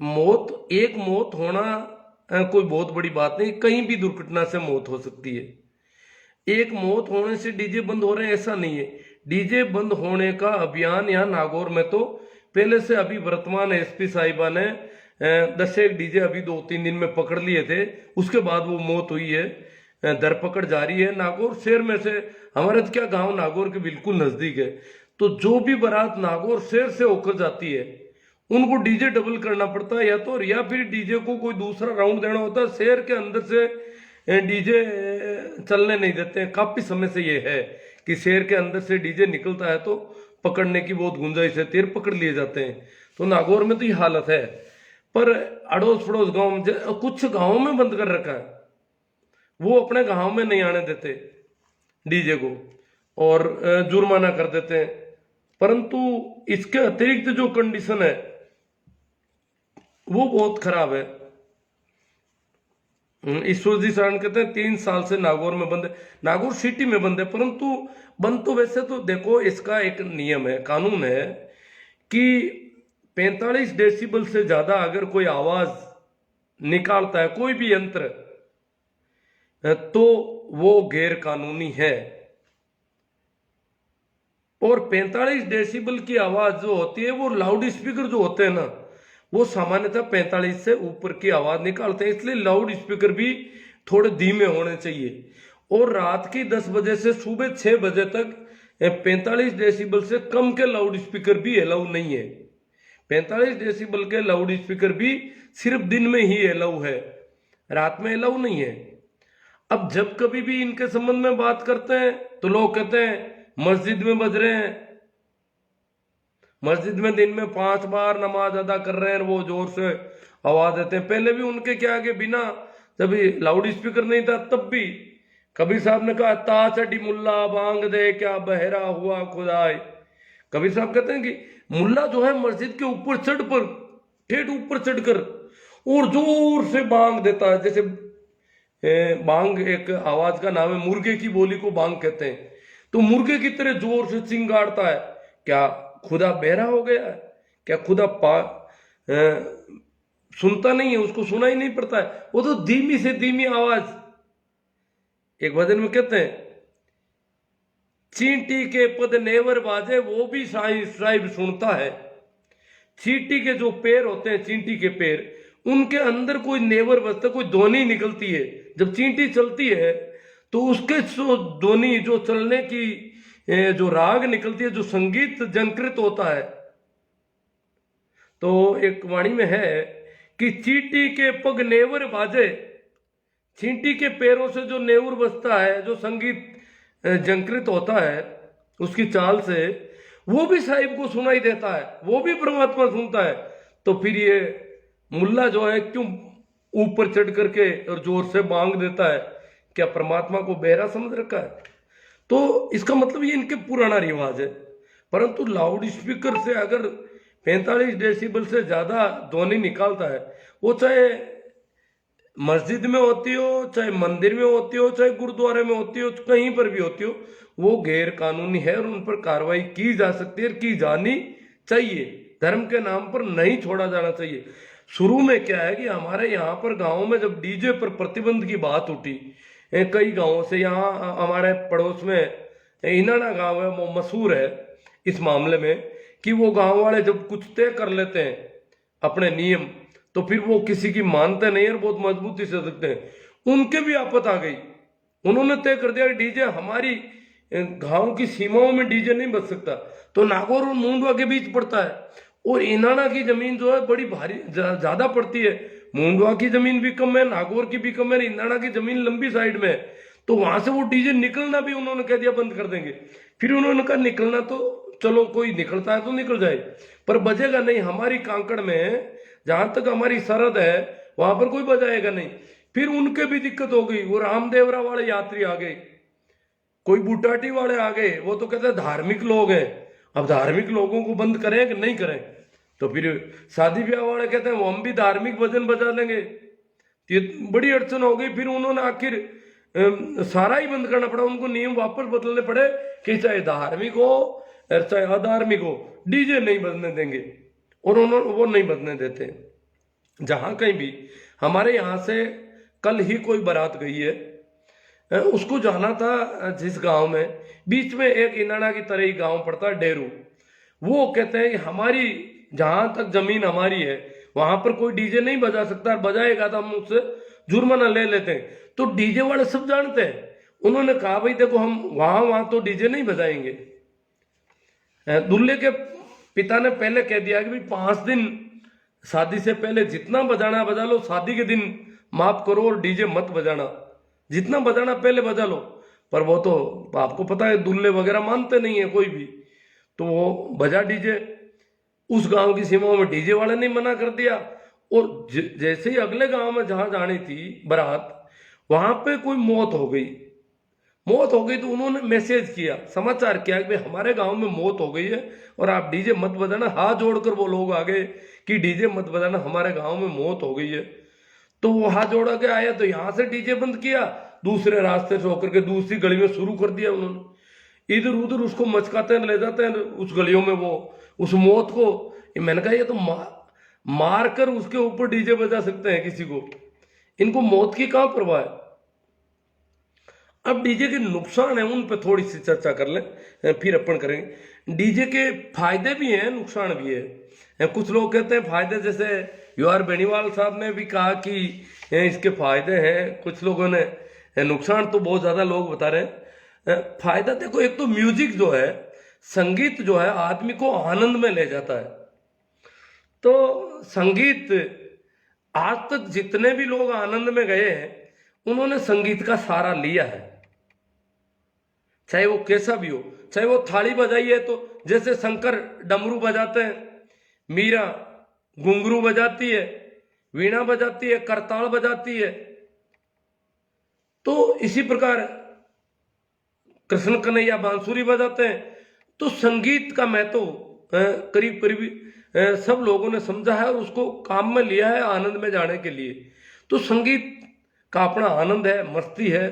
एक मौत होना कोई बहुत बड़ी बात नहीं, कहीं भी दुर्घटना से मौत हो सकती है। एक मौत होने से डीजे बंद हो रहे हैं ऐसा नहीं है। डीजे बंद होने का अभियान यहाँ नागौर में तो पहले से, अभी वर्तमान एसपी साहिबा ने 10 डीजे अभी 2-3 दिन में पकड़ लिए थे, उसके बाद वो मौत हुई है। धरपकड़ जारी है। नागौर शहर में से, हमारे तो क्या गांव नागौर के बिल्कुल नजदीक है, तो जो भी बारात नागौर शहर से होकर जाती है उनको डीजे डबल करना पड़ता है, या फिर डीजे को कोई दूसरा राउंड देना होता है। शहर के अंदर से डीजे चलने नहीं देते हैं। काफी समय से ये है कि शहर के अंदर से डीजे निकलता है तो पकड़ने की बहुत गुंजाइश है, तीर पकड़ लिए जाते हैं। तो नागौर में तो ये हालत है। पर अड़ोस पड़ोस गांव में, कुछ गांवों में बंद कर रखा है, वो अपने गांव में नहीं आने देते डीजे को और जुर्माना कर देते हैं। परंतु इसके अतिरिक्त जो कंडीशन है वो बहुत खराब है। ईश्वर जी शरण कहते हैं 3 साल से नागौर में बंद है, नागौर सिटी में बंद है। परंतु बंद तो वैसे तो देखो, इसका एक नियम है, कानून है कि 45 डेसिबल से ज्यादा अगर कोई आवाज निकालता है कोई भी यंत्र तो वो गैर कानूनी है। और 45 डेसिबल की आवाज जो होती है, वो लाउड स्पीकर जो होते हैं ना, वो सामान्यतः 45 से ऊपर की आवाज निकालते हैं, इसलिए लाउड स्पीकर भी थोड़े धीमे होने चाहिए। और रात की 10 बजे से सुबह 6 बजे तक 45 डेसिबल से कम के लाउड स्पीकर भी अलाउ नहीं है। 45 डेसिबल के लाउड स्पीकर भी सिर्फ दिन में ही अलाउ है, रात में अलाउ नहीं है। अब जब कभी भी इनके संबंध में बात करते हैं तो लोग कहते हैं मस्जिद में बज रहे हैं, मस्जिद में दिन में 5 बार नमाज अदा कर रहे हैं, वो जोर से आवाज देते हैं। पहले भी उनके क्या आगे बिना, जब लाउड स्पीकर नहीं था तब भी कबीर साहब ने कहा ता चढ़ी मुल्ला बांग दे क्या बहरा हुआ खुदाई। कबीर साहब कहते हैं कि मुल्ला जो है मस्जिद के ऊपर चढ़ पर, ठेठ ऊपर चढ़कर और जोर से बांग देता है। जैसे बांग एक आवाज का नाम है, मुर्गे की बोली को बांग कहते हैं, तो मुर्गे की तरह जोर से चिंगाड़ता है। क्या खुदा बहरा हो गया है? क्या खुदा सुनता नहीं है, उसको सुना ही नहीं पड़ता है? वो तो धीमी से धीमी आवाज, एक भजन में कहते हैं चींटी के पद नेवर बाजे वो भी साहिब सुनता है। चींटी के जो पैर होते हैं, चींटी के पैर, उनके अंदर कोई नेवर बजता, कोई ध्वनि निकलती है। जब चींटी चलती है तो उसके जो ध्वनि, जो चलने की जो राग निकलती है, जो संगीत जनकृत होता है। तो एक वाणी में है कि चींटी के पग नेवर बाजे, चींटी के पैरों से जो नेवर बजता है, जो संगीत जनकृत होता है उसकी चाल से, वो भी साहिब को सुनाई देता है, वो भी परमात्मा सुनता है। तो फिर ये मुल्ला जो है क्यों ऊपर चढ़ करके और जोर से बांग देता है? क्या परमात्मा को बहरा समझ रखा है? तो इसका मतलब ये इनके पुराना रिवाज है। परंतु लाउड स्पीकर से अगर 45 डेसिबल से ज्यादा ध्वनि निकालता है, वो चाहे मस्जिद में होती हो, चाहे मंदिर में होती हो, चाहे गुरुद्वारे में होती हो, कहीं पर भी होती हो, वो गैर कानूनी है और उन पर कार्रवाई की जा सकती है, की जानी चाहिए। धर्म के नाम पर नहीं छोड़ा जाना चाहिए। शुरू में क्या है कि हमारे यहाँ पर गाँव में जब डीजे पर प्रतिबंध की बात उठी, कई गांवों से, यहाँ हमारे पड़ोस में इनाना गांव है, वो मशहूर है इस मामले में कि वो गांव वाले जब कुछ तय कर लेते हैं अपने नियम, तो फिर वो किसी की मानते नहीं और बहुत मजबूती से रखते हैं। उनके भी आफत आ गई, उन्होंने तय कर दिया कि डीजे, हमारी गांव की सीमाओं में डीजे नहीं बच सकता। तो नागौर और मुंडवा के बीच पड़ता है और इनाना की जमीन जो है बड़ी भारी ज्यादा पड़ती है। मुंडवा की जमीन भी कम है, नागौर की भी कम है, इंदाना की जमीन लंबी साइड में है। तो वहां से वो डीजे निकलना भी उन्होंने कह दिया बंद कर देंगे। फिर उन्होंने कहा निकलना तो चलो कोई निकलता है तो निकल जाए, पर बजेगा नहीं। हमारी कांकड़ में जहां तक हमारी सरहद है वहां पर कोई बजाएगा नहीं। फिर उनके भी दिक्कत हो गई, वो रामदेवरा वाले यात्री आ गए, कोई बुटाटी वाले आ गए, वो तो कहते हैं धार्मिक लोग हैं। अब धार्मिक लोगों को बंद करें कि नहीं करें? तो फिर शादी ब्याह वाले कहते हैं वो हम भी धार्मिक भजन बजा लेंगे। ये बड़ी अड़चन हो गई। फिर उन्होंने आखिर सारा ही बंद करना पड़ा, उनको नियम वापस बदलने पड़े कि चाहे धार्मिक हो चाहे अधार्मिक हो, डीजे नहीं बजने देंगे। और उन्होंने वो नहीं बजने देते। जहां कहीं भी, हमारे यहाँ से कल ही कोई बारात गई है, उसको जाना था जिस गांव में, बीच में एक इनाना की तरह ही गांव पड़ता है डेरू। वो कहते हैं कि हमारी जहां तक जमीन हमारी है वहां पर कोई डीजे नहीं बजा सकता, बजाएगा तो हम उससे जुर्माना ले लेते हैं। तो डीजे वाले सब जानते हैं, उन्होंने कहा भाई देखो हम वहां तो डीजे नहीं बजाएंगे। दूल्हे के पिता ने पहले कह दिया कि भाई 5 दिन शादी से पहले जितना बजाना बजा लो, शादी के दिन माफ करो और डीजे मत बजाना, जितना बजाना पहले बजा लो। पर वो तो आपको पता है दूल्हे वगैरह मानते नहीं है कोई भी, तो वो बजा डीजे। उस गांव की सीमाओं में डीजे वाले ने मना कर दिया, और जैसे ही अगले गांव में जहां जानी थी बारात, वहां पे कोई मौत हो गई। मौत हो गई तो उन्होंने मैसेज किया, समाचार किया कि हमारे गांव में मौत हो गई है और आप डीजे मत बजाना। हाथ जोड़कर वो लोग आ गए कि डीजे मत बजाना, हमारे गांव में मौत हो गई है। तो वो हाथ जोड़ा के आया, तो यहां से डीजे बंद किया, दूसरे रास्ते से होकर के दूसरी गली में शुरू कर दिया उन्होंने। इधर उधर उसको मचकाते हैं, ले जाते हैं उस गलियों में वो उस मौत को। मैंने कहा ये तो मार कर उसके ऊपर डीजे बजा सकते हैं किसी को, इनको मौत की कहां परवाह है। अब डीजे के नुकसान है, उन पे थोड़ी सी चर्चा कर लें, फिर अपन करेंगे। डीजे के फायदे भी हैं, नुकसान भी है। कुछ लोग कहते हैं फायदे, जैसे यूआर बेनीवाल साहब ने भी कहा कि इसके फायदे हैं, कुछ लोगों ने नुकसान तो बहुत ज्यादा लोग बता रहे हैं। फायदा देखो, एक तो म्यूजिक जो है, संगीत जो है आदमी को आनंद में ले जाता है। तो संगीत, आज तक जितने भी लोग आनंद में गए हैं उन्होंने संगीत का सहारा लिया है, चाहे वो कैसा भी हो। चाहे वो थाली बजाई है, तो जैसे शंकर डमरू बजाते हैं, मीरा घुंघरू बजाती है, वीणा बजाती है, करताल बजाती है, तो इसी प्रकार कृष्ण कन्हैया बांसुरी बजाते हैं। तो संगीत का महत्व करीब करीब सब लोगों ने समझा है और उसको काम में लिया है आनंद में जाने के लिए। तो संगीत का अपना आनंद है, मस्ती है,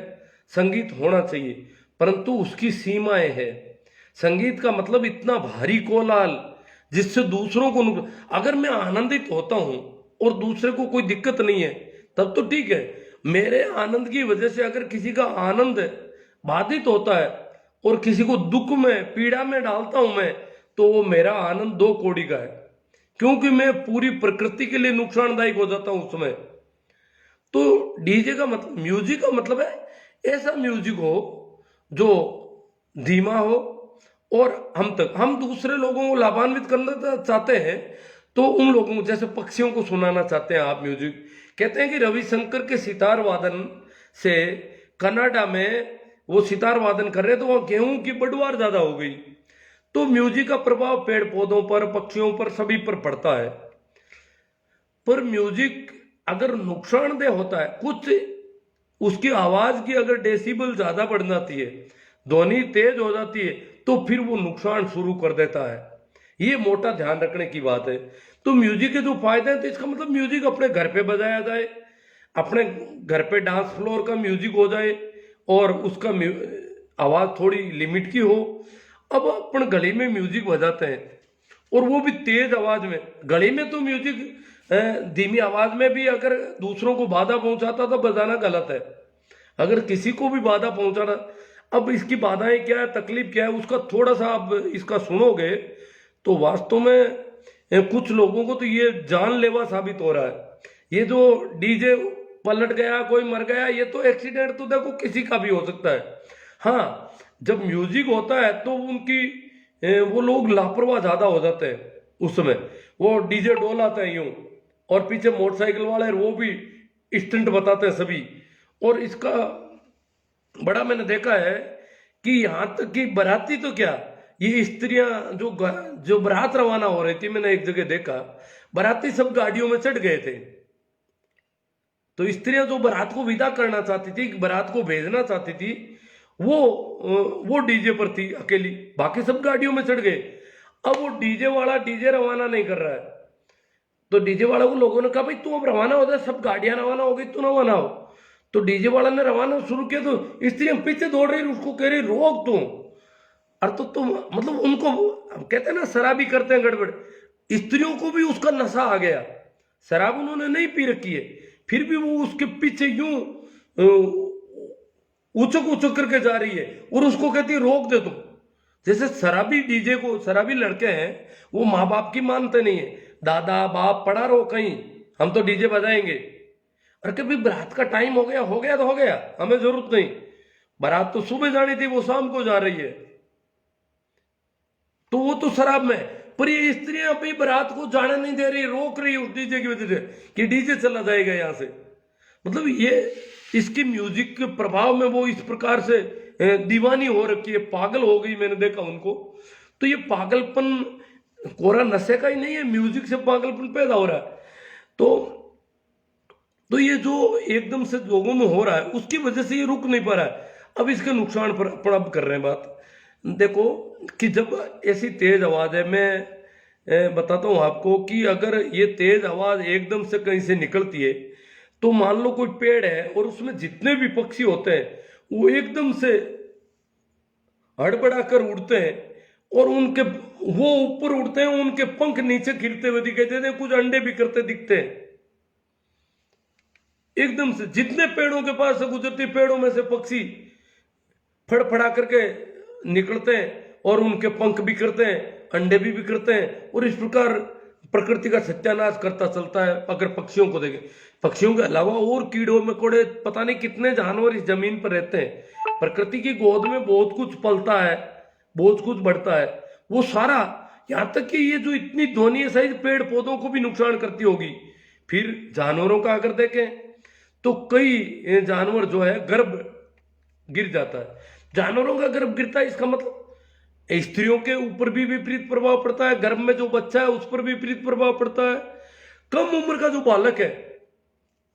संगीत होना चाहिए, परंतु उसकी सीमाएं है। संगीत का मतलब इतना भारी कोलाहल जिससे दूसरों को अगर मैं आनंदित होता हूं और दूसरे को कोई दिक्कत नहीं है तब तो ठीक है। मेरे आनंद की वजह से अगर किसी का आनंद बाधित होता है और किसी को दुख में पीड़ा में डालता हूं मैं, तो वो मेरा आनंद 2 कौड़ी का है, क्योंकि मैं पूरी प्रकृति के लिए नुकसानदायक हो जाता हूं उसमें। तो डीजे का मतलब, म्यूजिक का मतलब है ऐसा म्यूजिक हो जो धीमा हो और हम दूसरे लोगों को लाभान्वित करना चाहते हैं, तो उन लोगों को, जैसे पक्षियों को सुनाना चाहते हैं आप म्यूजिक। कहते हैं कि रविशंकर के सितार वादन से कनाडा में वो सितार वादन कर रहे हैं, तो वहां गेहूं की पैदावार ज्यादा हो गई। तो म्यूजिक का प्रभाव पेड़ पौधों पर, पक्षियों पर, सभी पर पड़ता है। पर म्यूजिक अगर नुकसानदेह होता है, कुछ उसकी आवाज की अगर डेसिबल ज्यादा बढ़ जाती है, ध्वनि तेज हो जाती है, तो फिर वो नुकसान शुरू कर देता है। ये मोटा ध्यान रखने की बात है। तो म्यूजिक के जो फायदे हैं, तो इसका मतलब म्यूजिक अपने घर पे बजाया जाए, अपने घर पे डांस फ्लोर का म्यूजिक हो जाए और उसका आवाज थोड़ी लिमिट की हो। अब अपन गली में म्यूजिक बजाते हैं और वो भी तेज आवाज में। गली में तो म्यूजिक धीमी आवाज में भी अगर दूसरों को बाधा पहुंचाता तो बजाना गलत है। अगर किसी को भी बाधा पहुंचाना, अब इसकी बाधाएं क्या है, तकलीफ क्या है, उसका थोड़ा सा आप इसका सुनोगे तो वास्तव में कुछ लोगों को तो ये जानलेवा साबित हो रहा है। ये जो डीजे पलट गया, कोई मर गया, ये तो एक्सीडेंट तो देखो किसी का भी हो सकता है। हाँ, जब म्यूजिक होता है तो वो लोग लापरवाह ज्यादा हो जाते हैं। उस समय वो डीजे डोलाते हैं यूं, और पीछे मोटरसाइकिल वाले वो भी स्टंट बताते हैं सभी। और इसका बड़ा मैंने देखा है कि यहां तक कि बाराती तो क्या, ये स्त्रियां जो बारात रवाना हो रही थी, मैंने एक जगह देखा बाराती सब गाड़ियों में चढ़ गए थे। तो स्त्रियां जो बारात को विदा करना चाहती थी, बारात को भेजना चाहती थी, वो डीजे पर थी अकेली, बाकी सब गाड़ियों में चढ़ गए। अब वो डीजे वाला डीजे रवाना नहीं कर रहा है, तो डीजे वाला को लोगों ने कहा भाई तू अब रवाना हो जाए, सब गाड़ियां रवाना हो गई, तू रवाना हो। तो डीजे वाला ने रवाना शुरू किया, तो स्त्रियां पीछे दौड़ रही, उसको कह रही रोक तू। और तो तुम मतलब उनको कहते हैं ना, शराबी करते हैं गड़बड़, स्त्रियों को भी उसका नशा आ गया। शराब उन्होंने नहीं पी रखी है, फिर भी वो उसके पीछे यूं उचक उचक करके जा रही है और उसको कहती है रोक दे तुम। जैसे शराबी डीजे को, शराबी लड़के हैं वो माँ बाप की मानते नहीं है, दादा बाप पड़ा रहो कहीं, हम तो डीजे बजाएंगे। और कभी बारात का टाइम हो गया तो हो गया, हमें जरूरत नहीं, बारात तो सुबह जानी थी, वो शाम को जा रही है, तो वो तो शराब में। पर ये स्त्रियां भी बारात को जाने नहीं दे रही, रोक रही उस डीजे की वजह से कि डीजे चला जाएगा यहां से। मतलब ये इसकी म्यूजिक के प्रभाव में वो इस प्रकार से दीवानी हो रखी है, पागल हो गई, मैंने देखा उनको। तो ये पागलपन कोरा नशे का ही नहीं है, म्यूजिक से पागलपन पैदा हो रहा है। तो ये जो एकदम से लोगों में हो रहा है उसकी वजह से ये रुक नहीं पा रहा है। अब इसके नुकसान पर अब कर रहे हैं बात। देखो कि जब ऐसी तेज आवाज है, मैं बताता हूं आपको कि अगर ये तेज आवाज एकदम से कहीं से निकलती है, तो मान लो कोई पेड़ है और उसमें जितने भी पक्षी होते हैं वो एकदम से हड़बड़ा कर उड़ते हैं और उनके वो ऊपर उड़ते हैं, उनके पंख नीचे खिलते हुए दिखाई देते हैं, कुछ अंडे भी करते दिखते हैं। एकदम से जितने पेड़ों के पास से गुजरती, पेड़ों में से पक्षी फड़फड़ा करके निकलते हैं और उनके पंख भी करते हैं, अंडे भी करते हैं, और इस प्रकार प्रकृति का सत्यानाश करता चलता है। अगर पक्षियों को देखें, पक्षियों के अलावा और कीड़ों मकोड़े पता नहीं कितने जानवर इस जमीन पर रहते हैं। प्रकृति की गोद में बहुत कुछ पलता है, बहुत कुछ बढ़ता है, वो सारा, यहां तक कि ये जो इतनी ध्वनि साइज पेड़ पौधों को भी नुकसान करती होगी। फिर जानवरों का अगर देखें तो कई जानवर जो है गर्भ गिर जाता है, जानवरों का गर्भ गिरता है, इसका मतलब स्त्रियों के ऊपर भी विपरीत प्रभाव पड़ता है, गर्भ में जो बच्चा है उस पर भी विपरीत प्रभाव पड़ता है। कम उम्र का जो बालक है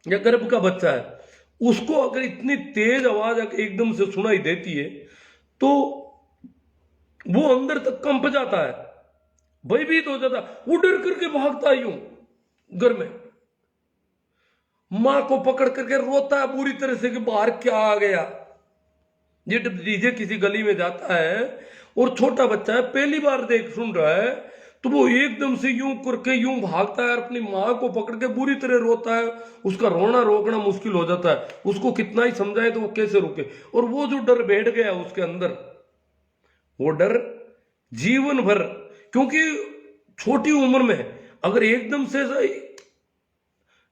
या गर्भ का बच्चा है, उसको अगर इतनी तेज आवाज एकदम से सुनाई देती है तो वो अंदर तक कंप जाता है, भयभीत हो जाता है, वो डर करके भागता है यूं घर में, मां को पकड़ करके रोता है बुरी तरह से कि बाहर क्या आ गया। ये डीजे किसी गली में जाता है और छोटा बच्चा है, पहली बार सुन रहा है, तो वो एकदम से यूं करके यूं भागता है, अपनी मां को पकड़ के बुरी तरह रोता है। उसका रोना रोकना मुश्किल हो जाता है, उसको कितना ही समझाए तो वो कैसे रुके। और वो जो डर बैठ गया उसके अंदर, वो डर जीवन भर, क्योंकि छोटी उम्र में अगर एकदम से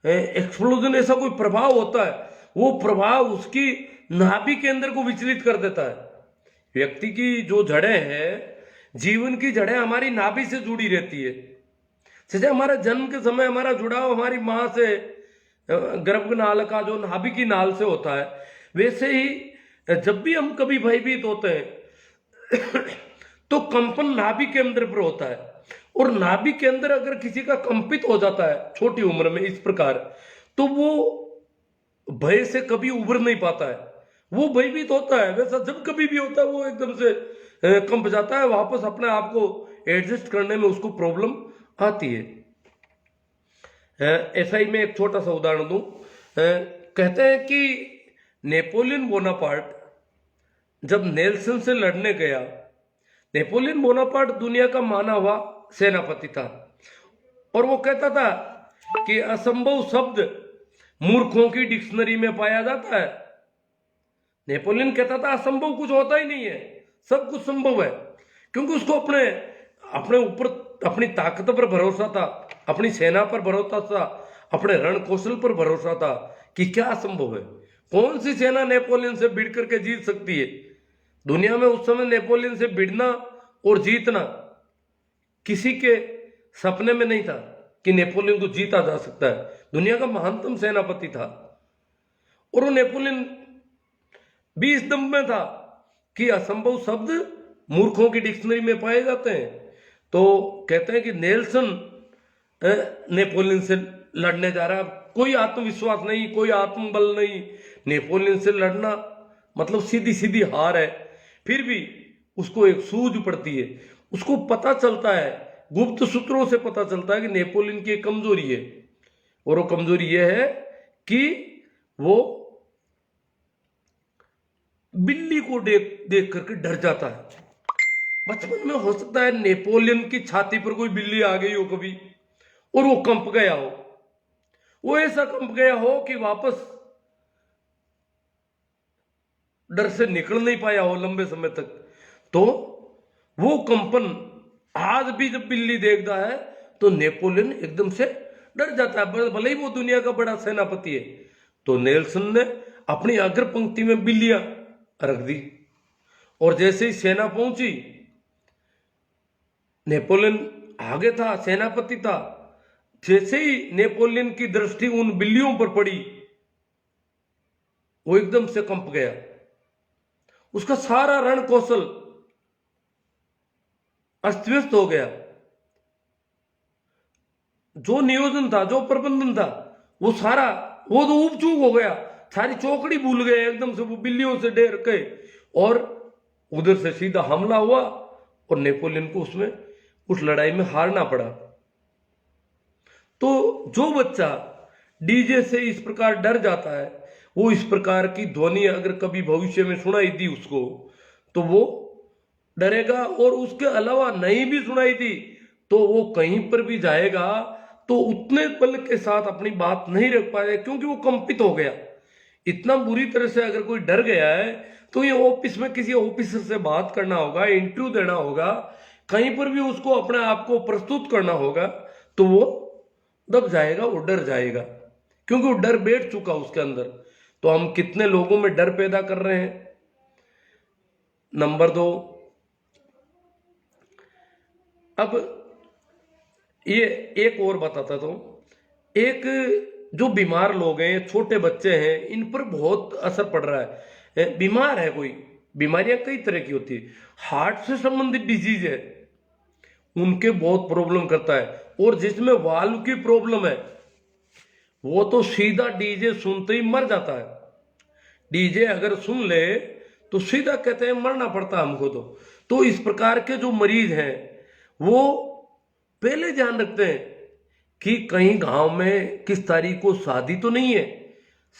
एक्सप्लोजन ऐसा कोई प्रभाव होता है, वो प्रभाव उसकी नाभि के अंदर को विचलित कर देता है। व्यक्ति की जो जड़ें हैं, जीवन की जड़ें हमारी नाभि से जुड़ी रहती है। जैसे हमारा जन्म के समय हमारा जुड़ाव हमारी मां से, गर्भनाल का जो नाभि की नाल से होता है, वैसे ही जब भी हम कभी भयभीत होते हैं तो कंपन नाभि के अंदर पर होता है, और नाभि के अंदर अगर किसी का कंपित हो जाता है छोटी उम्र में इस प्रकार, तो वो भय से कभी उभर नहीं पाता है, वो भयभीत होता है। वैसा जब कभी भी होता है वो एकदम से कंप जाता है, वापस अपने आप को एडजस्ट करने में उसको प्रॉब्लम आती है। ऐसा ही मैं एक छोटा सा उदाहरण दूं। कहते हैं कि नेपोलियन बोनापार्ट जब नेल्सन से लड़ने गया, नेपोलियन बोनापार्ट दुनिया का माना हुआ सेनापति था, और वो कहता था कि असंभव शब्द मूर्खों की डिक्शनरी में पाया जाता है। नेपोलियन कहता था असंभव कुछ होता ही नहीं है, सब कुछ संभव है, क्योंकि उसको अपने ऊपर अपनी ताकत पर भरोसा था, अपनी सेना पर भरोसा था, अपने रण कौशल पर भरोसा था कि क्या असंभव है। कौन सी सेना नेपोलियन से भिड़ करके जीत सकती है? दुनिया में उस समय नेपोलियन से भिड़ना और जीतना किसी के सपने में नहीं था कि नेपोलियन को जीता जा सकता है। दुनिया का महानतम सेनापति था, और वो नेपोलियन भी इस दम में था कि असंभव शब्द मूर्खों की डिक्शनरी में पाए जाते हैं। तो कहते हैं कि नेल्सन नेपोलियन से लड़ने जा रहा, कोई आत्मविश्वास नहीं, कोई आत्मबल नहीं, नेपोलियन से लड़ना मतलब सीधी सीधी हार है। फिर भी उसको एक सूझ पड़ती है, उसको पता चलता है, गुप्त सूत्रों से पता चलता है कि नेपोलियन की एक कमजोरी है, और वो कमजोरी यह है कि वो बिल्ली को देख करके डर जाता है। बचपन में हो सकता है नेपोलियन की छाती पर कोई बिल्ली आ गई हो कभी और वो कंप गया हो, वो ऐसा कंप गया हो कि वापस डर से निकल नहीं पाया हो लंबे समय तक। तो वो कंपन आज भी जब बिल्ली देखता है तो नेपोलियन एकदम से डर जाता है, भले ही वो दुनिया का बड़ा सेनापति है। तो नेल्सन ने अपनी अग्र पंक्ति में बिल्लियां रख दी, और जैसे ही सेना पहुंची, नेपोलियन आगे था, सेनापति था, जैसे ही नेपोलियन की दृष्टि उन बिल्लियों पर पड़ी, वो एकदम से कंप गया। उसका सारा रण कौशल अस्त व्यस्त हो गया। जो नियोजन था, जो प्रबंधन था, वो सारा वो तो उपचूक हो गया, सारी चौकड़ी भूल गए एकदम से। वो बिल्लियों से डर के, और उधर से सीधा हमला हुआ, और नेपोलियन को उसमें उस लड़ाई में हारना पड़ा। तो जो बच्चा डीजे से इस प्रकार डर जाता है, वो इस प्रकार की ध्वनि अगर कभी भविष्य में सुनाई दी उसको, तो वो डरेगा। और उसके अलावा नहीं भी सुनाई दी तो वो कहीं पर भी जाएगा तो उतने बल के साथ अपनी बात नहीं रख पाएगा, क्योंकि वो कंपित हो गया। इतना बुरी तरह से अगर कोई डर गया है तो ये ऑफिस में किसी ऑफिसर से बात करना होगा, इंटरव्यू देना होगा, कहीं पर भी उसको अपने आप को प्रस्तुत करना होगा, तो वो दब जाएगा, वो डर जाएगा, क्योंकि वो डर बैठ चुका उसके अंदर। तो हम कितने लोगों में डर पैदा कर रहे हैं। नंबर 2, अब ये एक और बताता तो, एक जो बीमार लोग हैं, छोटे बच्चे हैं, इन पर बहुत असर पड़ रहा है। बीमार है कोई, बीमारियां कई तरह की होती है, हार्ट से संबंधित डिजीज है, उनके बहुत प्रॉब्लम करता है। और जिसमें वाल्व की प्रॉब्लम है, वो तो सीधा डीजे सुनते ही मर जाता है। डीजे अगर सुन ले तो सीधा कहते हैं मरना पड़ता है हमको। तो इस प्रकार के जो मरीज हैं, वो पहले ध्यान रखते हैं कि कहीं गांव में किस तारीख को शादी तो नहीं है,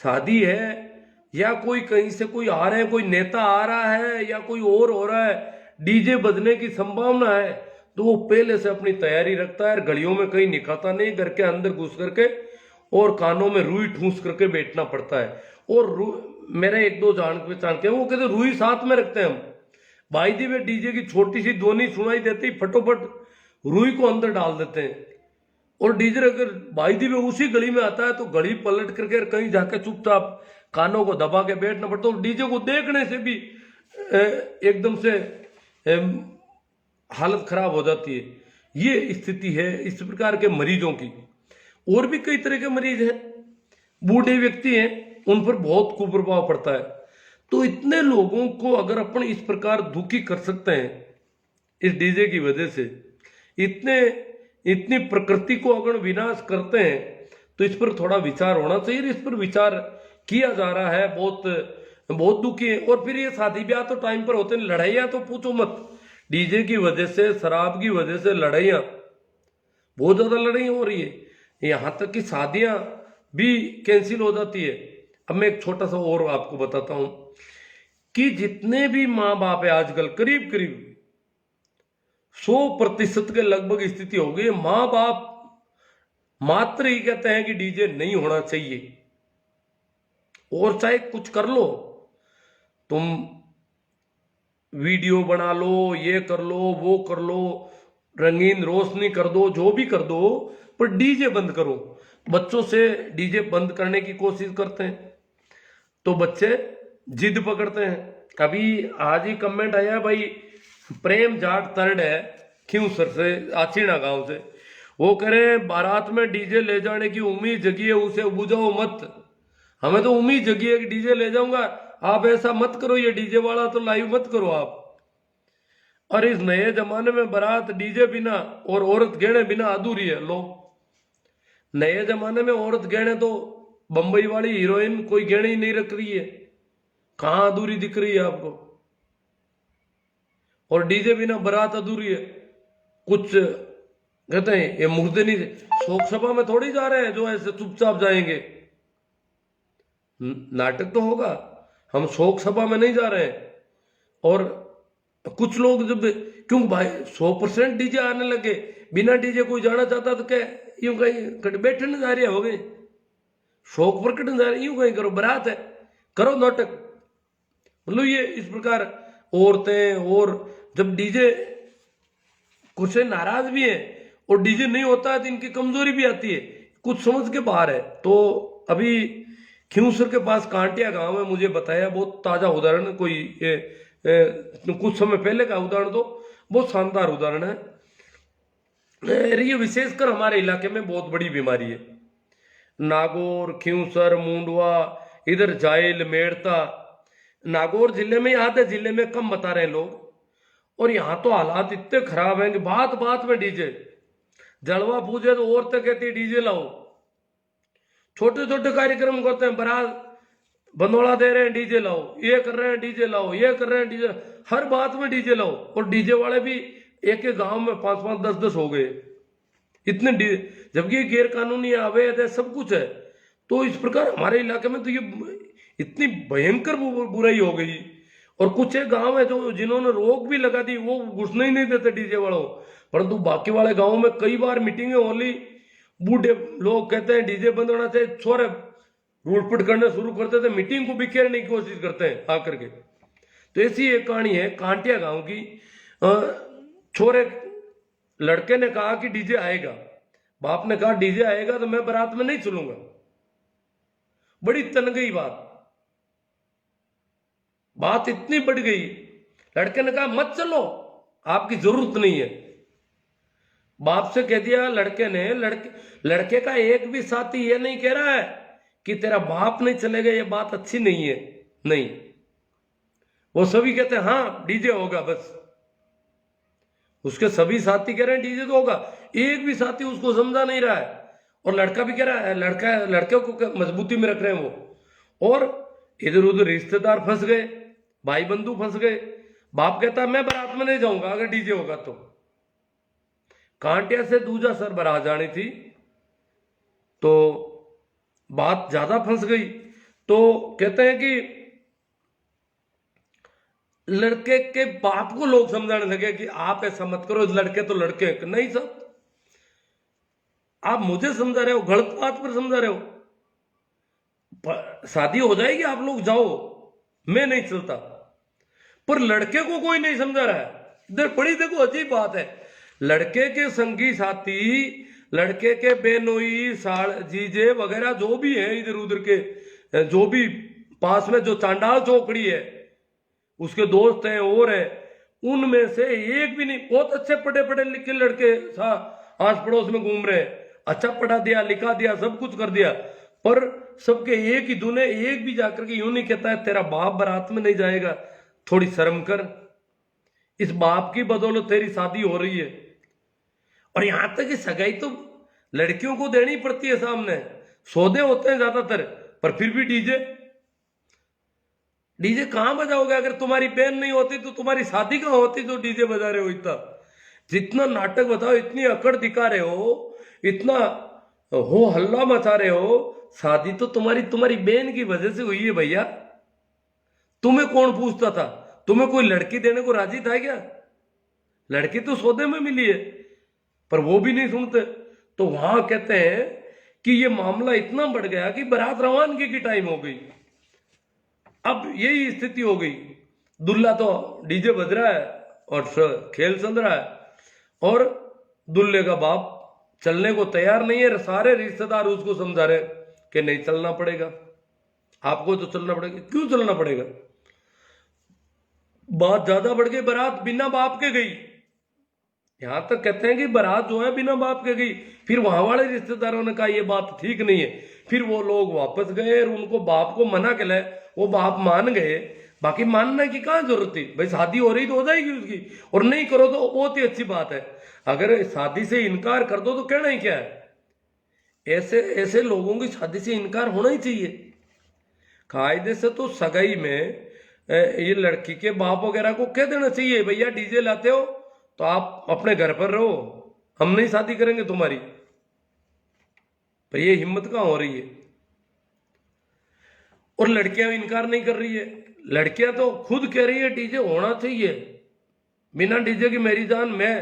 शादी है, या कोई कहीं से कोई आ रहे हैं, कोई नेता आ रहा है, या कोई और हो रहा है, डीजे बजने की संभावना है, तो वो पहले से अपनी तैयारी रखता है। घड़ियों में कहीं निकालता नहीं, घर के अंदर घुस करके और कानों में रुई ठूस करके बैठना पड़ता है। और मेरे एक दो जान पहचान के, वो कहते रुई साथ में रखते हैं हम, भाई जी वे डीजे की छोटी सी ध्वनि सुनाई देती, फटोफट रुई को अंदर डाल देते हैं। और डीजे अगर भाई जी वे उसी गली में आता है तो गली पलट करके कहीं जाके चुपचाप कानों को दबा के बैठना पड़ता है। डीजे को देखने से भी एकदम से हालत खराब हो जाती है। ये स्थिति है इस प्रकार के मरीजों की। और भी कई तरह के मरीज हैं, बूढ़े व्यक्ति हैं, उन पर बहुत कुप्रभाव पड़ता है। तो इतने लोगों को अगर अपन इस प्रकार दुखी कर सकते हैं इस डीजे की वजह से, इतनी प्रकृति को अगर विनाश करते हैं, तो इस पर थोड़ा विचार होना चाहिए। इस पर विचार किया जा रहा है, बहुत दुखी है। और फिर ये शादी ब्याह तो टाइम पर होते हैं, लड़ाइयां तो पूछो मत, डीजे की वजह से, शराब की वजह से लड़ाइयां, बहुत ज्यादा लड़ाइयां हो रही है, यहां तक कि शादियां भी कैंसिल हो जाती है। अब मैं एक छोटा सा और आपको बताता हूं कि जितने भी माँ बाप है आजकल, करीब करीब 100% के लगभग स्थिति हो गई है, माँ बाप मात्र ही कहते हैं कि डीजे नहीं होना चाहिए। और चाहे कुछ कर लो, तुम वीडियो बना लो, ये कर लो, वो कर लो, रंगीन रोशनी कर दो, जो भी कर दो, पर डीजे बंद करो। बच्चों से डीजे बंद करने की कोशिश करते हैं तो बच्चे जिद पकड़ते हैं। कभी आज ही कमेंट आया भाई, प्रेम जाट तरड है क्यों सर से, आचीना गांव से, वो कह रहे हैं बारात में डीजे ले जाने की उम्मीद जगी है, उसे बुझाओ मत। हमें तो उम्मीद जगी है कि डीजे ले जाऊंगा, आप ऐसा मत करो, ये डीजे वाला तो लाइव मत करो आप। और इस नए जमाने में बारात डीजे बिना और औरत गहने बिना अधूरी है। लो, नए जमाने में औरत गहने तो बंबई वाली हीरोइन कोई गहने ही नहीं रख रही है, कहां अधूरी दिख रही है आपको। और डीजे बिना बारात अधूरी है। कुछ कहते हैं ये मुर्दे नहीं, शोक सभा में थोड़ी जा रहे हैं जो ऐसे चुपचाप जाएंगे, नाटक तो होगा, हम शोक सभा में नहीं जा रहे हैं। और कुछ लोग जब, क्यों भाई 100% डीजे आने लगे, बिना डीजे कोई जाना चाहता तो क्या यूं कहीं बैठे नजारे हो गए, शौक प्रकट जा रहे, यूं कहीं करो, बारात है, करो नाटक। मतलब ये इस प्रकार औरतें, और जब डीजे कुछ नाराज भी है और डीजे नहीं होता है तो इनकी कमजोरी भी आती है, कुछ समझ के बाहर है। तो अभी खियूसर के पास कांटिया गांव है, मुझे बताया, बहुत ताजा उदाहरण, कोई कुछ समय पहले का उदाहरण, तो बहुत शानदार उदाहरण है। ये विशेषकर हमारे इलाके में बहुत बड़ी बीमारी है। नागौर, खियूसर, मुंडवा, इधर जाइल, मेड़ता, नागौर जिले में, आधे जिले में कम बता रहे हैं लोग। और यहाँ तो हालात इतने खराब हैं कि बात बात में डीजे, जलवा पूजे तो औरतें कहती है डीजे लाओ, छोटे छोटे कार्यक्रम करते हैं, बारात बंदोड़ा दे रहे हैं डीजे लाओ, ये कर रहे हैं डीजे लाओ, ये कर रहे हैं डीजे, हर बात में डीजे लाओ। और डीजे वाले भी एक एक गांव में 5-5, 10-10 हो गए, इतने डीजे, जबकि गैर कानूनी अवैध है, सब कुछ है। तो इस प्रकार हमारे इलाके में तो ये इतनी भयंकर बुराई हो गई। और कुछ एक गांव है जो जिन्होंने रोक भी लगा दी, वो घुसने ही नहीं देते डीजे वालों, परंतु बाकी वाले गांवों में कई बार मीटिंगें होली, बूढ़े लोग कहते हैं डीजे बंद होना चाहिए, छोरे रूटपुट करने शुरू करते थे, मीटिंग को बिखेरने की कोशिश करते हैं आकर के। तो ऐसी एक कहानी है कांटिया गांव की। छोरे लड़के ने कहा कि डीजे आएगा, बाप ने कहा डीजे आएगा तो मैं बारात में नहीं चलूंगा। बड़ी तन गई बात इतनी बढ़ गई, लड़के ने कहा मत चलो, आपकी जरूरत नहीं है। बाप से कह दिया लड़के ने, लड़के का एक भी साथी ये नहीं कह रहा है कि तेरा बाप नहीं चलेगा, ये बात अच्छी नहीं है, नहीं, वो सभी कहते हैं हाँ डीजे होगा बस। उसके सभी साथी कह रहे हैं डीजे तो होगा, एक भी साथी उसको समझा नहीं रहा है। और लड़का भी कह रहा है, लड़के को मजबूती में रख रहे हैं वो। और इधर उधर रिश्तेदार फंस गए, भाई बंधु फंस गए। बाप कहता है मैं बारात में नहीं जाऊंगा अगर डीजे होगा तो। कांटिया से दूजा सर बारात जानी थी, तो बात ज्यादा फंस गई। तो कहते हैं कि लड़के के बाप को लोग समझाने लगे कि आप ऐसा मत करो, लड़के तो लड़के। नहीं साहब, आप मुझे समझा रहे हो, गलत बात पर समझा रहे हो। शादी हो जाएगी, आप लोग जाओ, मैं नहीं चलता। पर लड़के को कोई नहीं समझा रहा है। इधर बड़ी देखो अजीब बात है, लड़के के संगी साथी, लड़के के बेनोई, जीजे वगैरह जो भी है इधर उधर के, जो भी पास में जो चांडाल चौकड़ी है उसके दोस्त हैं और है, उनमें से एक भी नहीं। बहुत अच्छे पढ़े पढ़े लिखे लड़के आस पड़ोस में घूम रहे हैं, अच्छा पढ़ा दिया, लिखा दिया, सब कुछ कर दिया, पर सबके एक ही धुन है। एक भी जाकर के यूं नहीं कहता है तेरा बाप बारात में नहीं जाएगा, थोड़ी शर्म कर, इस बाप की बदौलत तेरी शादी हो रही है। और यहां तक कि सगाई तो लड़कियों को देनी पड़ती है, सामने सौदे होते हैं ज्यादातर, पर फिर भी डीजे कहां बजाओगे? अगर तुम्हारी बहन नहीं होती तो तुम्हारी शादी कहां होती जो डीजे बजा रहे हो? इतना जितना नाटक बताओ, इतनी अकड़ दिखा रहे हो, इतना हो हल्ला मचा रहे हो, शादी तो तुम्हारी बहन की वजह से हुई है भैया। तुम्हें कौन पूछता था? तुम्हें कोई लड़की देने को राजी था क्या? लड़की तो सौदे में मिली है, पर वो भी नहीं सुनते। तो वहां कहते हैं कि ये मामला इतना बढ़ गया कि बारात रवानगी की टाइम हो गई। अब यही स्थिति हो गई, दुल्हा तो डीजे बज रहा है और खेल चल रहा है, और दुल्हे का बाप चलने को तैयार नहीं है। सारे रिश्तेदार उसको समझा रहे कि नहीं चलना पड़ेगा, आपको तो चलना पड़ेगा। क्यों चलना पड़ेगा? बात ज्यादा बढ़ गई, बारात बिना बाप के गई। यहां तक कहते हैं कि बारात जो है बिना बाप के गई। फिर वहां वाले रिश्तेदारों ने कहा यह बात ठीक नहीं है, फिर वो लोग वापस गए और उनको बाप को मना के लाए, वो बाप मान गए। बाकी मानने की कहां जरूरत थी भाई, शादी हो रही तो हो जाएगी उसकी, और नहीं करो तो बहुत ही अच्छी बात है। अगर शादी से इनकार कर दो तो कहना ही क्या है? ऐसे लोगों की शादी से इनकार होना ही चाहिए। कायदे से तो सगाई में ये लड़की के बाप वगैरह को कह देना चाहिए भैया डीजे लाते हो तो आप अपने घर पर रहो, हम नहीं शादी करेंगे तुम्हारी। पर ये हिम्मत कहां हो रही है? और लड़कियां इनकार नहीं कर रही है, लड़कियां तो खुद कह रही है डीजे होना चाहिए, बिना डीजे की मेरी जान मैं।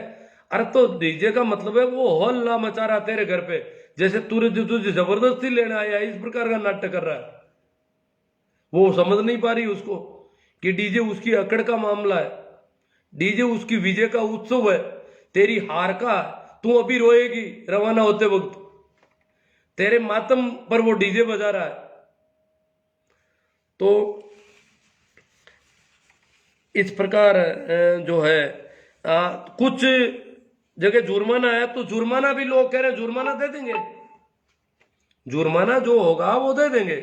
अरे तो डीजे का मतलब है वो हल्ला मचा रहा तेरे घर पे, जैसे तुझे जबरदस्ती लेने आया, इस प्रकार का नाटक कर रहा है। वो समझ नहीं पा रही उसको कि डीजे उसकी अकड़ का मामला है, डीजे उसकी विजय का उत्सव है, तेरी हार का तू अभी रोएगी रवाना होते वक्त, तेरे मातम पर वो डीजे बजा रहा है। तो इस प्रकार जो है कुछ जगह जुर्माना है, तो जुर्माना भी लोग कह रहे हैं जुर्माना दे देंगे, जुर्माना जो होगा वो दे देंगे।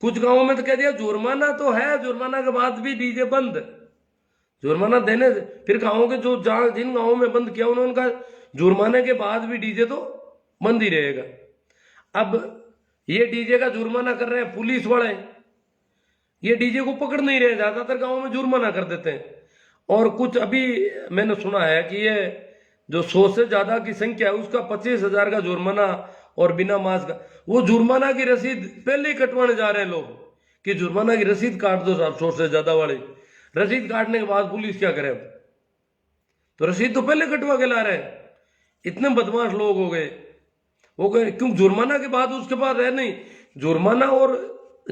कुछ गांवों में तो कह दिया जुर्माना तो है, जुर्माना के बाद भी डीजे बंद, जुर्माना देने से। फिर गांवों के जो जहां जिन गांवों में बंद किया उन्होंने कहा जुर्माने के बाद भी डीजे तो बंद ही रहेगा। अब ये डीजे का जुर्माना कर रहे हैं पुलिस वाले, ये डीजे को पकड़ नहीं रहे, ज्यादातर गांवों में जुर्माना कर देते हैं। और कुछ अभी मैंने सुना है कि ये जो 100 से ज्यादा की संख्या है उसका 25,000 का जुर्माना, और बिना मास्क का वो जुर्माना की रसीद पहले ही कटवाने जा रहे हैं लोग कि जुर्माना की रसीद काट दो साहब, 100 से ज्यादा वाली रसीद काटने के बाद पुलिस क्या करे? तो रसीद तो पहले कटवा के ला रहे हैं, इतने बदमाश लोग हो गए। वो कहे क्यों जुर्माना के बाद उसके पास है नहीं, जुर्माना और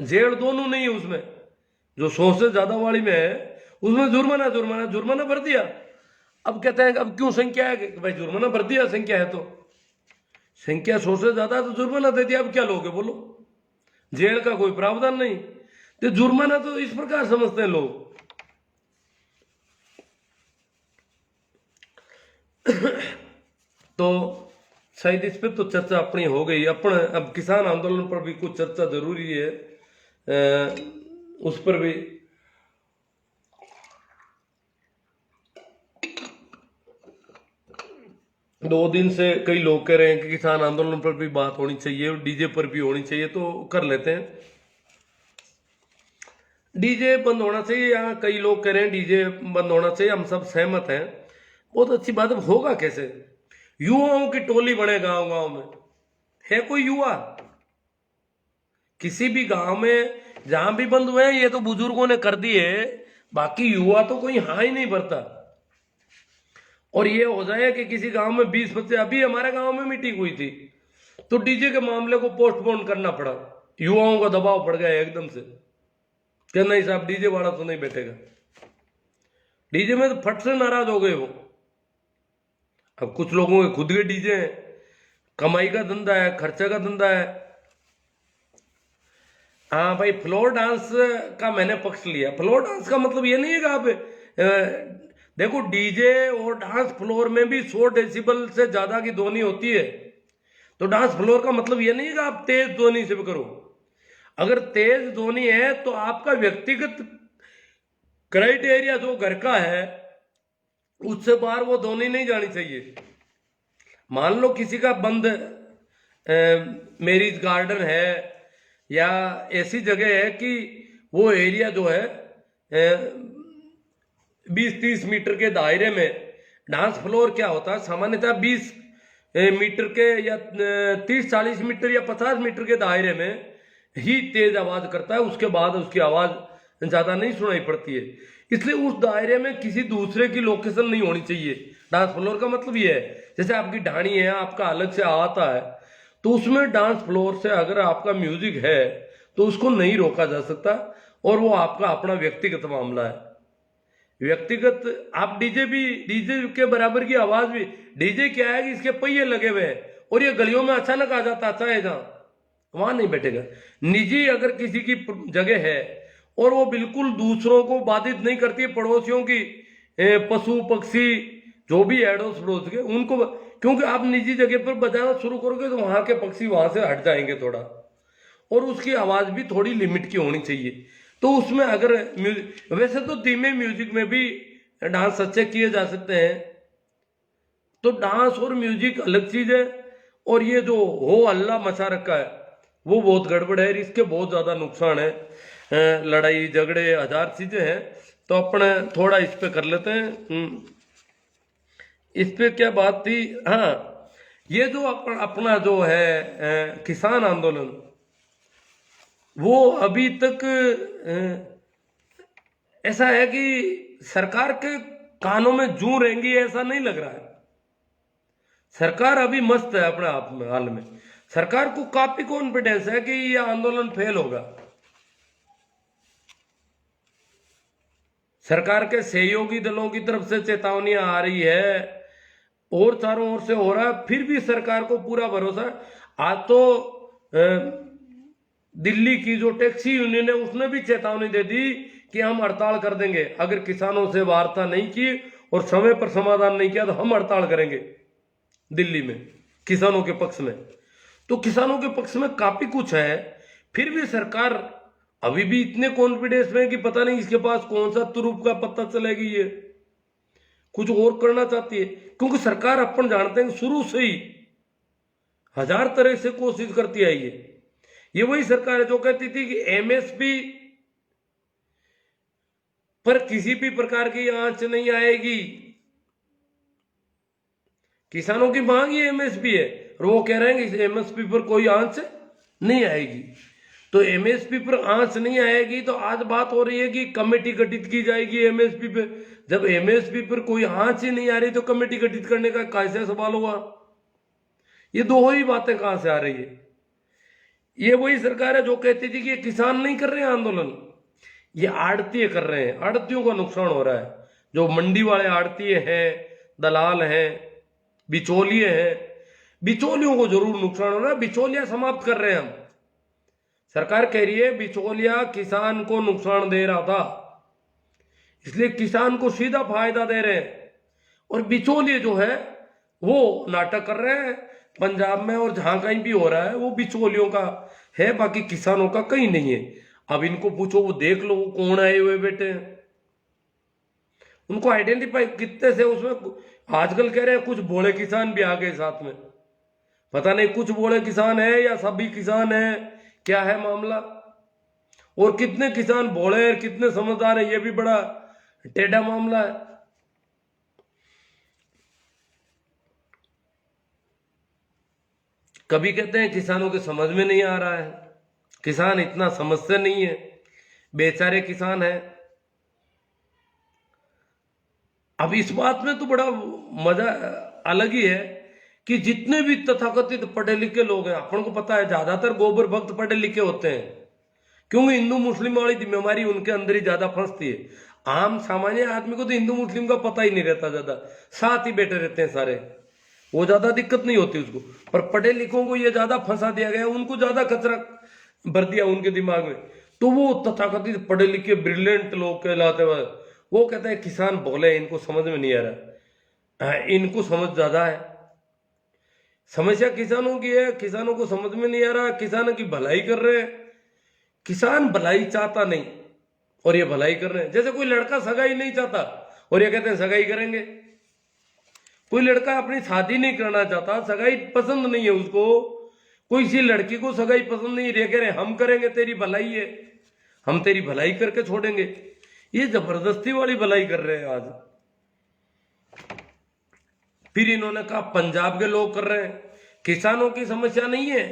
जेल दोनों नहीं है उसमें, जो 100 से ज्यादा वाली में है उसमें जुर्माना जुर्माना जुर्माना भर दिया। अब कहते हैं अब क्यों संख्या है कि भाई जुर्माना भर दिया, संख्या है तो संख्या 100 से ज्यादा तो जुर्माना दे दिया, अब क्या लोगे बोलो? जेल का कोई प्रावधान नहीं, तो जुर्माना तो इस प्रकार समझते हैं लोग। तो शायद इस पे तो चर्चा अपनी हो गई। अपन अब किसान आंदोलन पर भी कुछ चर्चा जरूरी है, उस पर भी दो दिन से कई लोग कह रहे हैं कि किसान आंदोलन पर भी बात होनी चाहिए और डीजे पर भी होनी चाहिए, तो कर लेते हैं। डीजे बंद होना चाहिए, यहाँ कई लोग कह रहे हैं डीजे बंद होना चाहिए, हम सब सहमत हैं, बहुत अच्छी बात है। होगा कैसे? युवाओं की टोली बने गांव गांव में, है कोई युवा किसी भी गांव में जहां भी बंद हुए हैं? ये तो बुजुर्गों ने कर दिए, बाकी युवा तो कोई हाँ ही नहीं भरता। और ये हो जाए कि किसी गांव में 20 बच्चे, अभी हमारे गांव में मीटिंग हुई थी तो डीजे के मामले को पोस्टपोन करना पड़ा, युवाओं का दबाव पड़ गया एकदम से कि नहीं साहब डीजे वाला तो नहीं बैठेगा। डीजे में तो फट से नाराज हो गए वो। अब कुछ लोगों के खुद के डीजे हैं, कमाई का धंधा है, खर्चे का धंधा है। हाँ भाई, फ्लोर डांस का मैंने पक्ष लिया। फ्लोर डांस का मतलब ये नहीं है कि आप देखो डीजे और डांस फ्लोर में भी 100 डेसिबल से ज्यादा की ध्वनि होती है, तो डांस फ्लोर का मतलब ये नहीं है कि आप तेज ध्वनि से भी करो। अगर तेज ध्वनि है तो आपका व्यक्तिगत क्राइटेरिया जो घर का है उससे बाहर वो ध्वनि नहीं जानी चाहिए। मान लो किसी का बंद मैरिज गार्डन है या ऐसी जगह है कि वो एरिया जो है 20-30 मीटर के दायरे में, डांस फ्लोर क्या होता है सामान्यतः 20 मीटर के या 30-40 मीटर या 50 मीटर के दायरे में ही तेज आवाज करता है, उसके बाद उसकी आवाज ज्यादा नहीं सुनाई पड़ती है। इसलिए उस दायरे में किसी दूसरे की लोकेशन नहीं होनी चाहिए। डांस फ्लोर का मतलब ये है, जैसे आपकी ढाणी है, आपका अलग से आता है, तो उसमें डांस फ्लोर से अगर आपका म्यूजिक है तो उसको नहीं रोका जा सकता, और वो आपका अपना व्यक्तिगत मामला है। व्यक्तिगत आप डीजे के बराबर की आवाज भी, डीजे क्या है कि इसके पहिए लगे हुए हैं और ये गलियों में अचानक आ जाता, चाहे जहां वहां नहीं बैठेगा। निजी अगर किसी की जगह है और वो बिल्कुल दूसरों को बाधित नहीं करती है, पड़ोसियों की पशु पक्षी जो भी अड़ोस पड़ोस के उनको, क्योंकि आप निजी जगह पर बजाना शुरू करोगे तो वहां के पक्षी वहां से हट जाएंगे थोड़ा, और उसकी आवाज भी थोड़ी लिमिट की होनी चाहिए। तो उसमें अगर म्यूजिक, वैसे तो धीमे म्यूजिक में भी डांस अच्छे किए जा सकते हैं, तो डांस और म्यूजिक अलग चीज है, और ये जो हो हल्ला मचा रखा है वो बहुत गड़बड़ है, इसके बहुत ज्यादा नुकसान है, लड़ाई झगड़े हजार चीजें हैं। तो अपने थोड़ा इस पे कर लेते हैं। इस पे क्या बात थी? हाँ, ये जो अपना जो है किसान आंदोलन, वो अभी तक ऐसा है कि सरकार के कानों में जू रहेंगी ऐसा नहीं लग रहा है। सरकार अभी मस्त है अपने आप में, हाल में सरकार को काफी कॉन्फिडेंस है कि ये आंदोलन फेल होगा। सरकार के सहयोगी दलों की तरफ से चेतावनियां आ रही है और चारों ओर से हो रहा है, फिर भी सरकार को पूरा भरोसा है। आज तो दिल्ली की जो टैक्सी यूनियन है उसने भी चेतावनी दे दी कि हम हड़ताल कर देंगे, अगर किसानों से वार्ता नहीं की और समय पर समाधान नहीं किया तो हम हड़ताल करेंगे दिल्ली में किसानों के पक्ष में। तो किसानों के पक्ष में काफी कुछ है, फिर भी सरकार अभी भी इतने कॉन्फिडेंस में कि पता नहीं इसके पास कौन सा तुरुप का पत्ता चलेगी, ये कुछ और करना चाहती है। क्योंकि सरकार अपन जानते हैं शुरू से ही हजार तरह से कोशिश करती आई है। ये वही सरकार है जो कहती थी कि एमएसपी पर किसी भी प्रकार की आंच नहीं आएगी। किसानों की मांग ही एमएसपी है और वो कह रहे हैं कि एमएसपी पर कोई आंच नहीं आएगी। तो एमएसपी पर आंच नहीं आएगी तो आज बात हो रही है कि कमेटी गठित की जाएगी एमएसपी पे। जब एमएसपी पर कोई आंच ही नहीं आ रही तो कमेटी गठित करने का कैसे सवाल हुआ? ये दो ही बातें कहां से आ रही है? ये वही सरकार है जो कहती थी कि ये किसान नहीं कर रहे हैं आंदोलन, ये आड़तीय कर रहे हैं, आड़तियों का नुकसान हो रहा है। जो मंडी वाले आड़तीय हैं, दलाल हैं, बिचौलिए हैं, बिचौलियों को जरूर नुकसान हो रहा है। बिचौलिया समाप्त कर रहे हैं हम। सरकार कह रही है बिचौलिया किसान को नुकसान दे रहा था, इसलिए किसान को सीधा फायदा दे रहे हैं। और बिचौलिए जो है वो नाटक कर रहे हैं पंजाब में, और जहां कहीं भी हो रहा है वो बिचौलियों का है, बाकी किसानों का कहीं नहीं है। अब इनको पूछो, वो देख लो वो कौन आए हुए बेटे हैं, उनको आइडेंटिफाई कितने से उसमें। आजकल कह रहे हैं कुछ बोले किसान भी आ गए साथ में, पता नहीं कुछ बोले किसान है या सभी किसान है, क्या है मामला। और कितने किसान बोले हैं, कितने समझदार है, ये भी बड़ा टेढ़ा मामला है। कभी कहते हैं किसानों के समझ में नहीं आ रहा है, किसान इतना समझते नहीं है, बेचारे किसान है। अब इस बात में तो बड़ा मजा अलग ही है कि जितने भी तथाकथित पढ़े लिखे लोग हैं, अपन को पता है ज्यादातर गोबर भक्त पढ़े लिखे होते हैं, क्योंकि हिंदू मुस्लिम वाली बीमारी उनके अंदर ही ज्यादा फंसती है। आम सामान्य आदमी को तो हिंदू मुस्लिम का पता ही नहीं रहता, ज्यादा साथ ही बैठे रहते हैं सारे, वो ज्यादा दिक्कत नहीं होती उसको। पर पढ़े लिखों को ये ज्यादा फंसा दिया गया, उनको ज्यादा खतरा भर दिया उनके दिमाग में। तो वो तथाकथित पढ़े लिखे ब्रिलियंट लोग कहलाते हुए वो कहते हैं किसान बोले इनको समझ में नहीं आ रहा, इनको समझ ज्यादा है। समस्या किसानों की है, किसानों को समझ में नहीं आ रहा, किसानों की भलाई कर रहे हैं। किसान भलाई चाहता नहीं और ये भलाई कर रहे हैं। जैसे कोई लड़का सगाई नहीं चाहता और ये कहते हैं सगाई करेंगे। कोई लड़का अपनी शादी नहीं करना चाहता, सगाई पसंद नहीं है उसको, कोई सी लड़की को सगाई पसंद नहीं है, कह रहे हम करेंगे, तेरी भलाई है, हम तेरी भलाई करके छोड़ेंगे। ये जबरदस्ती वाली भलाई कर रहे हैं आज। फिर इन्होंने कहा पंजाब के लोग कर रहे हैं। किसानों की समस्या नहीं है,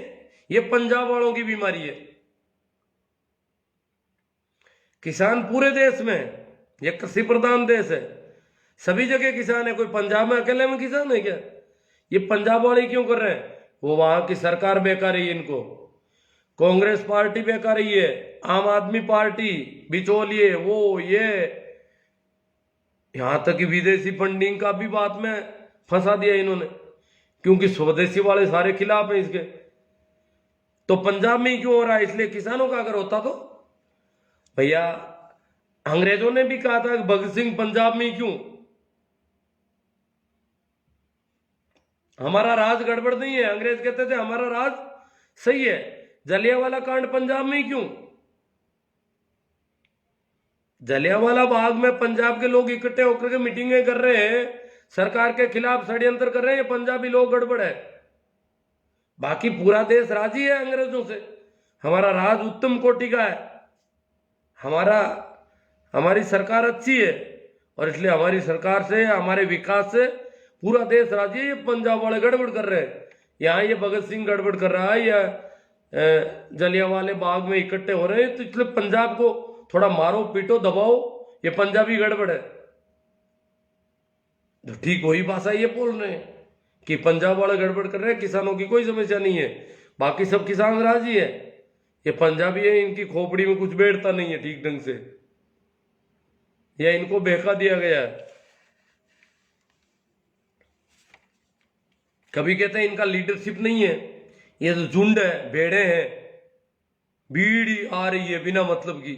ये पंजाब वालों की बीमारी है। किसान पूरे देश में, ये कृषि प्रधान देश है, सभी जगह किसान है, कोई पंजाब में अकेले में किसान है क्या? ये पंजाब वाले क्यों कर रहे हैं? वो वहां की सरकार बेकार रही है, इनको कांग्रेस पार्टी बेकार रही है, आम आदमी पार्टी, बिचौलिए, वो ये, यहां तक कि विदेशी फंडिंग का भी बात में फंसा दिया इन्होंने, क्योंकि स्वदेशी वाले सारे खिलाफ हैं इसके। तो पंजाब में ही क्यों हो रहा है? इसलिए किसानों का अगर होता तो भैया, अंग्रेजों ने भी कहा था कि भगत सिंह पंजाब में ही क्यों, हमारा राज गड़बड़ नहीं है। अंग्रेज कहते थे हमारा राज सही है, जलियांवाला कांड पंजाब में ही क्यों? जलियांवाला बाग में पंजाब के लोग इकट्ठे होकर के मीटिंगें कर रहे हैं, सरकार के खिलाफ षड्यंत्र कर रहे हैं, पंजाबी लोग गड़बड़ है। बाकी पूरा देश राजी है अंग्रेजों से, हमारा राज उत्तम कोटि का है, हमारी सरकार अच्छी है, और इसलिए हमारी सरकार से, हमारे विकास से पूरा देश राजी है। ये पंजाब वाले गड़बड़ कर रहे हैं, यहाँ ये भगत सिंह गड़बड़ कर रहा है, या जलियांवाले बाग में इकट्ठे हो रहे हैं, तो इसलिए पंजाब को थोड़ा मारो पीटो दबाओ, ये पंजाबी गड़बड़ है। तो ठीक वही भाषा ये बोल रहे हैं कि पंजाब वाले गड़बड़ कर रहे हैं, किसानों की कोई समस्या नहीं है, बाकी सब किसान राजी है, ये पंजाबी है, इनकी खोपड़ी में कुछ बैठता नहीं है ठीक ढंग से, या इनको बहका दिया गया है। कभी कहते हैं इनका लीडरशिप नहीं है, ये तो झुंड है, भेड़े हैं, भीड़ आ रही है बिना मतलब की,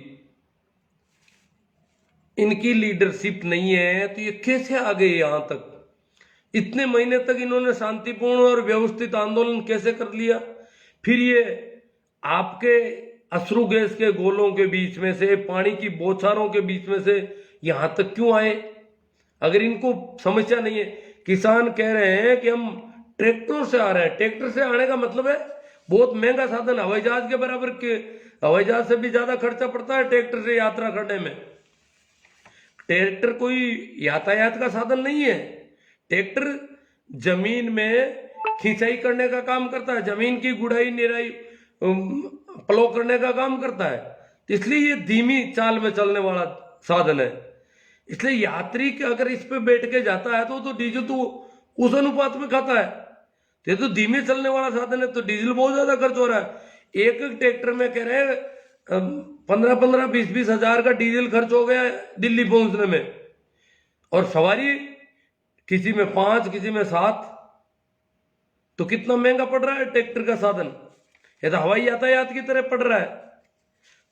इनकी लीडरशिप नहीं है, तो ये कैसे आ गए यहां तक? इतने महीने तक इन्होंने शांतिपूर्ण और व्यवस्थित आंदोलन कैसे कर लिया? फिर ये आपके अश्रु गैस के गोलों के बीच में से, पानी की बौछारों के बीच में से यहां तक क्यों आए? अगर इनको समस्या नहीं है, किसान कह रहे हैं कि हम ट्रैक्टरों से आ रहे हैं, ट्रैक्टर से आने का मतलब है बहुत महंगा साधन, हवाई जहाज के बराबर के, हवाई जहाज से भी ज्यादा खर्चा पड़ता है ट्रैक्टर से यात्रा करने में। ट्रैक्टर कोई यातायात का साधन नहीं है, ट्रैक्टर जमीन में खिंचाई करने का काम करता है, जमीन की गुड़ाई निराई प्लो करने का काम करता है, तो इसलिए ये धीमी चाल में चलने वाला साधन है। इसलिए यात्री अगर इस पे बैठ के जाता है तो डीजल तो उस अनुपात में खाता है, ये तो धीमे चलने वाला साधन है, तो डीजल बहुत ज्यादा खर्च हो रहा है। एक एक ट्रैक्टर में कह रहे हैं 15-15, 20-20 हजार का डीजल खर्च हो गया दिल्ली पहुंचने में, और सवारी किसी में 5, किसी में 7, तो कितना महंगा पड़ रहा है ट्रैक्टर का साधन, ये तो हवाई यातायात की तरह पड़ रहा है।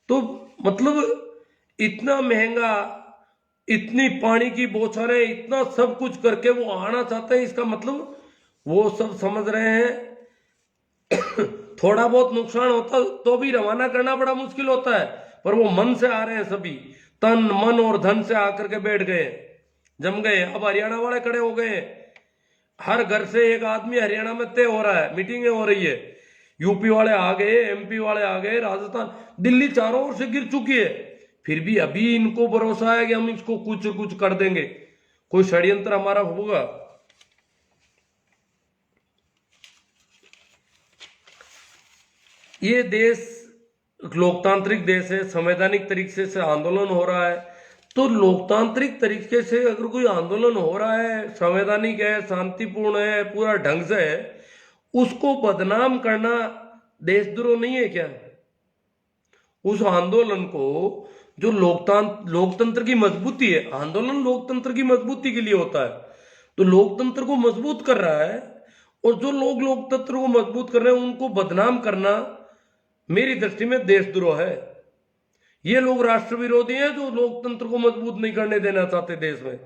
तो मतलब इतना महंगा, इतनी पानी की बौछारें, इतना सब कुछ करके वो आना चाहते हैं, इसका मतलब वो सब समझ रहे हैं थोड़ा बहुत नुकसान होता तो भी रवाना करना बड़ा मुश्किल होता है, पर वो मन से आ रहे हैं, सभी तन मन और धन से आकर के बैठ गए, जम गए। अब हरियाणा वाले खड़े हो गए, हर घर से एक आदमी हरियाणा में तय हो रहा है, मीटिंगें हो रही है, यूपी वाले आ गए, एमपी वाले आ गए, राजस्थान, दिल्ली चारों ओर से गिर चुकी है, फिर भी अभी इनको भरोसा है कि हम इसको कुछ कर देंगे, कोई षड्यंत्र हमारा होगा। ये देश लोकतांत्रिक देश है, संवैधानिक तरीके से आंदोलन हो रहा है, तो लोकतांत्रिक तरीके से अगर कोई आंदोलन हो रहा है, संवैधानिक है, शांतिपूर्ण है, पूरा ढंग से है, उसको बदनाम करना देशद्रोह नहीं है क्या? उस आंदोलन को, जो लोकतंत्र की मजबूती है, आंदोलन लोकतंत्र की मजबूती के लिए होता है, तो लोकतंत्र को मजबूत कर रहा है, और जो लोग लोकतंत्र को मजबूत कर रहे हैं उनको बदनाम करना मेरी दृष्टि में देशद्रोह है। ये लोग राष्ट्र विरोधी हैं जो लोकतंत्र को मजबूत नहीं करने देना चाहते देश में।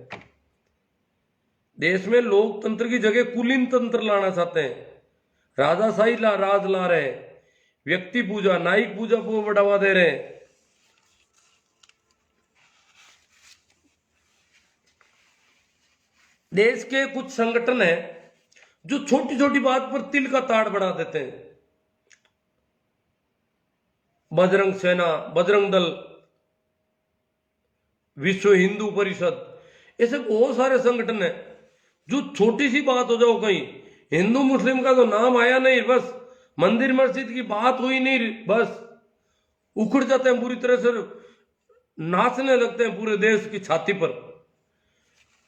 देश में लोकतंत्र की जगह कुलीन तंत्र लाना चाहते हैं, राजाशाही राज ला रहे हैं, व्यक्ति पूजा, नायिक पूजा को बढ़ावा दे रहे हैं। देश के कुछ संगठन हैं जो छोटी छोटी बात पर तिल का ताड़ बढ़ा देते हैं, बजरंग सेना, बजरंग दल, विश्व हिंदू परिषद, ऐसे बहुत सारे संगठन हैं जो छोटी सी बात हो जाओ, कहीं हिंदू मुस्लिम का तो नाम आया नहीं, बस मंदिर मस्जिद की बात हुई नहीं, बस उखड़ जाते हैं, पूरी तरह से नाचने लगते हैं पूरे देश की छाती पर।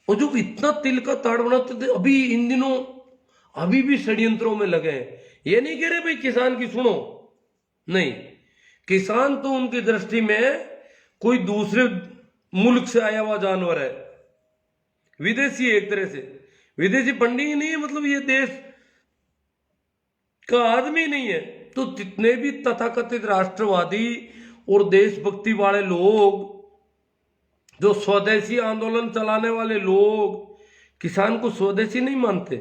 और जो इतना तिल का ताड़ बनाते थे, अभी इन दिनों अभी भी षड्यंत्रों में लगे हैं। ये नहीं कह रहे भाई किसान की सुनो, नहीं, किसान तो उनकी दृष्टि में कोई दूसरे मुल्क से आया हुआ जानवर है, विदेशी, एक तरह से विदेशी पंडित ही नहीं है, मतलब ये देश का आदमी नहीं है। तो जितने भी तथाकथित राष्ट्रवादी और देशभक्ति वाले लोग, जो स्वदेशी आंदोलन चलाने वाले लोग, किसान को स्वदेशी नहीं मानते,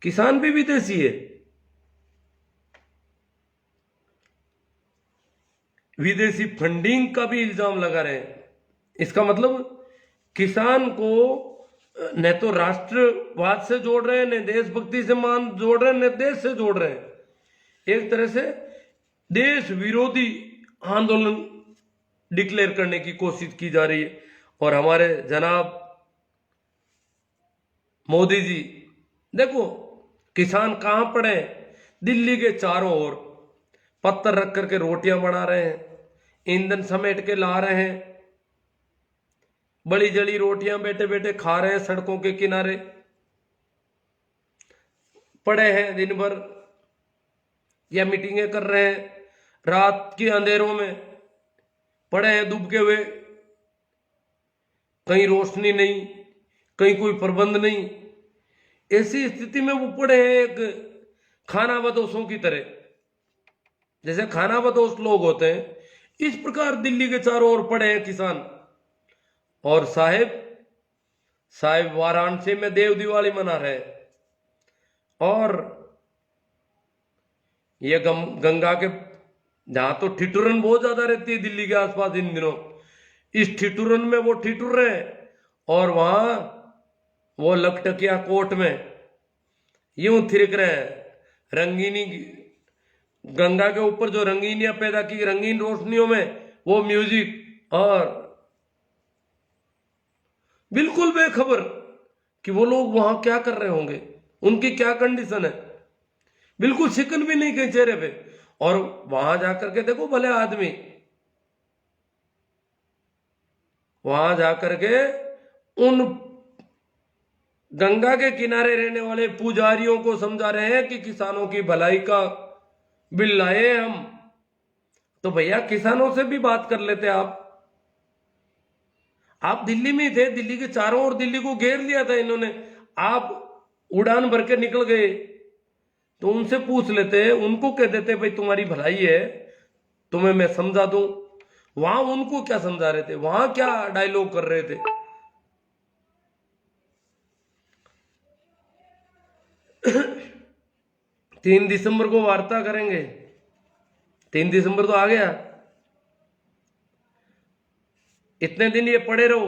किसान भी विदेशी है। विदेशी फंडिंग का भी इल्जाम लगा रहे हैं। इसका मतलब किसान को न तो राष्ट्रवाद से जोड़ रहे हैं, न देशभक्ति से मान जोड़ रहे हैं, न देश से जोड़ रहे हैं। एक तरह से देश विरोधी आंदोलन डिक्लेयर करने की कोशिश की जा रही है। और हमारे जनाब मोदी जी, देखो किसान कहां पड़े, दिल्ली के चारों ओर पत्थर रख करके रोटियां बना रहे हैं, ईंधन समेट के ला रहे हैं, बड़ी जली रोटियां बैठे बैठे खा रहे हैं सड़कों के किनारे। पड़े हैं दिन भर, या मीटिंगें कर रहे हैं, रात के अंधेरों में पड़े हैं दुबके हुए, कहीं रोशनी नहीं, कहीं कोई प्रबंध नहीं। ऐसी स्थिति में वो पड़े हैं एक खानाबदोशों की तरह। जैसे खानाबदोश लोग होते हैं, इस प्रकार दिल्ली के चारों ओर पड़े हैं किसान। और साहेब वाराणसी में देव दिवाली मना रहे हैं। और ये गंगा के जहां तो ठिठुरन बहुत ज्यादा रहती है दिल्ली के आसपास इन दिनों, इस ठिठुरन में वो ठिठुर रहे हैं, और वहां वो लकटकिया कोट में यूं थिरक रहे हैं। रंगीनी गंगा के ऊपर जो रंगीनियां पैदा की, रंगीन रोशनियों में वो म्यूजिक, और बिल्कुल बेखबर कि वो लोग वहां क्या कर रहे होंगे, उनकी क्या कंडीशन है, बिल्कुल शिकन भी नहीं कहीं चेहरे पे। और वहां जाकर के देखो भले आदमी, वहां जाकर के उन गंगा के किनारे रहने वाले पुजारियों को समझा रहे हैं कि किसानों की भलाई का बिल लाए हम। तो भैया किसानों से भी बात कर लेते आप दिल्ली में ही थे, दिल्ली के चारों ओर दिल्ली को घेर लिया था इन्होंने, आप उड़ान भर के निकल गए। तो उनसे पूछ लेते, उनको कह देते भाई तुम्हारी भलाई है, तुम्हें मैं समझा दूं। वहां उनको क्या समझा रहे थे, वहां क्या डायलॉग कर रहे थे। 3 दिसंबर को वार्ता करेंगे, 3 दिसंबर तो आ गया। इतने दिन ये पड़े रहो,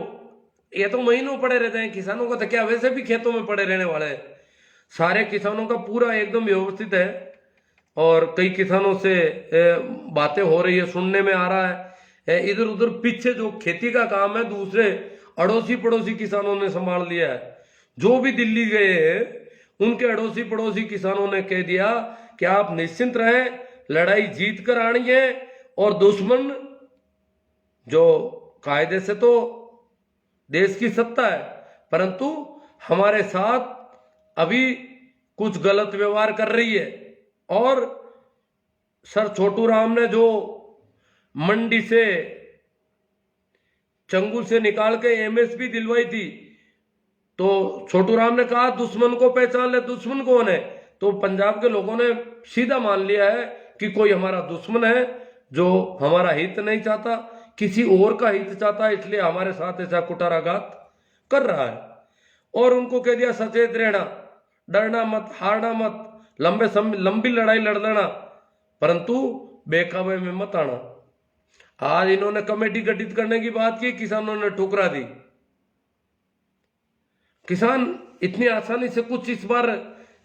ये तो महीनों पड़े रहते हैं। किसानों का तो क्या, वैसे भी खेतों में पड़े रहने वाले हैं। सारे किसानों का पूरा एकदम व्यवस्थित है। और कई किसानों से बातें हो रही है, सुनने में आ रहा है इधर उधर पीछे जो खेती का काम है दूसरे अड़ोसी पड़ोसी किसानों ने संभाल लिया है। जो भी दिल्ली गए हैं उनके अड़ोसी पड़ोसी किसानों ने कह दिया कि आप निश्चिंत रहें, लड़ाई जीत कर आनी है। और दुश्मन जो कायदे से तो देश की सत्ता है, परंतु हमारे साथ अभी कुछ गलत व्यवहार कर रही है। और सर छोटू राम ने जो मंडी से चंगुल से निकाल के एमएसपी दिलवाई थी, तो छोटू राम ने कहा दुश्मन को पहचान ले, दुश्मन कौन है। तो पंजाब के लोगों ने सीधा मान लिया है कि कोई हमारा दुश्मन है जो हमारा हित नहीं चाहता, किसी और का हित चाहता है, इसलिए हमारे साथ ऐसा कुटाराघात कर रहा है। और उनको कह दिया सचेत रहना, डरना मत, हारना मत, लंबी लड़ाई लड़ लेना, परंतु बेकाबू में मत आना। आज इन्होंने कमेटी गठित करने की बात की, किसानों ने ठुकरा दी। किसान इतनी आसानी से कुछ इस बार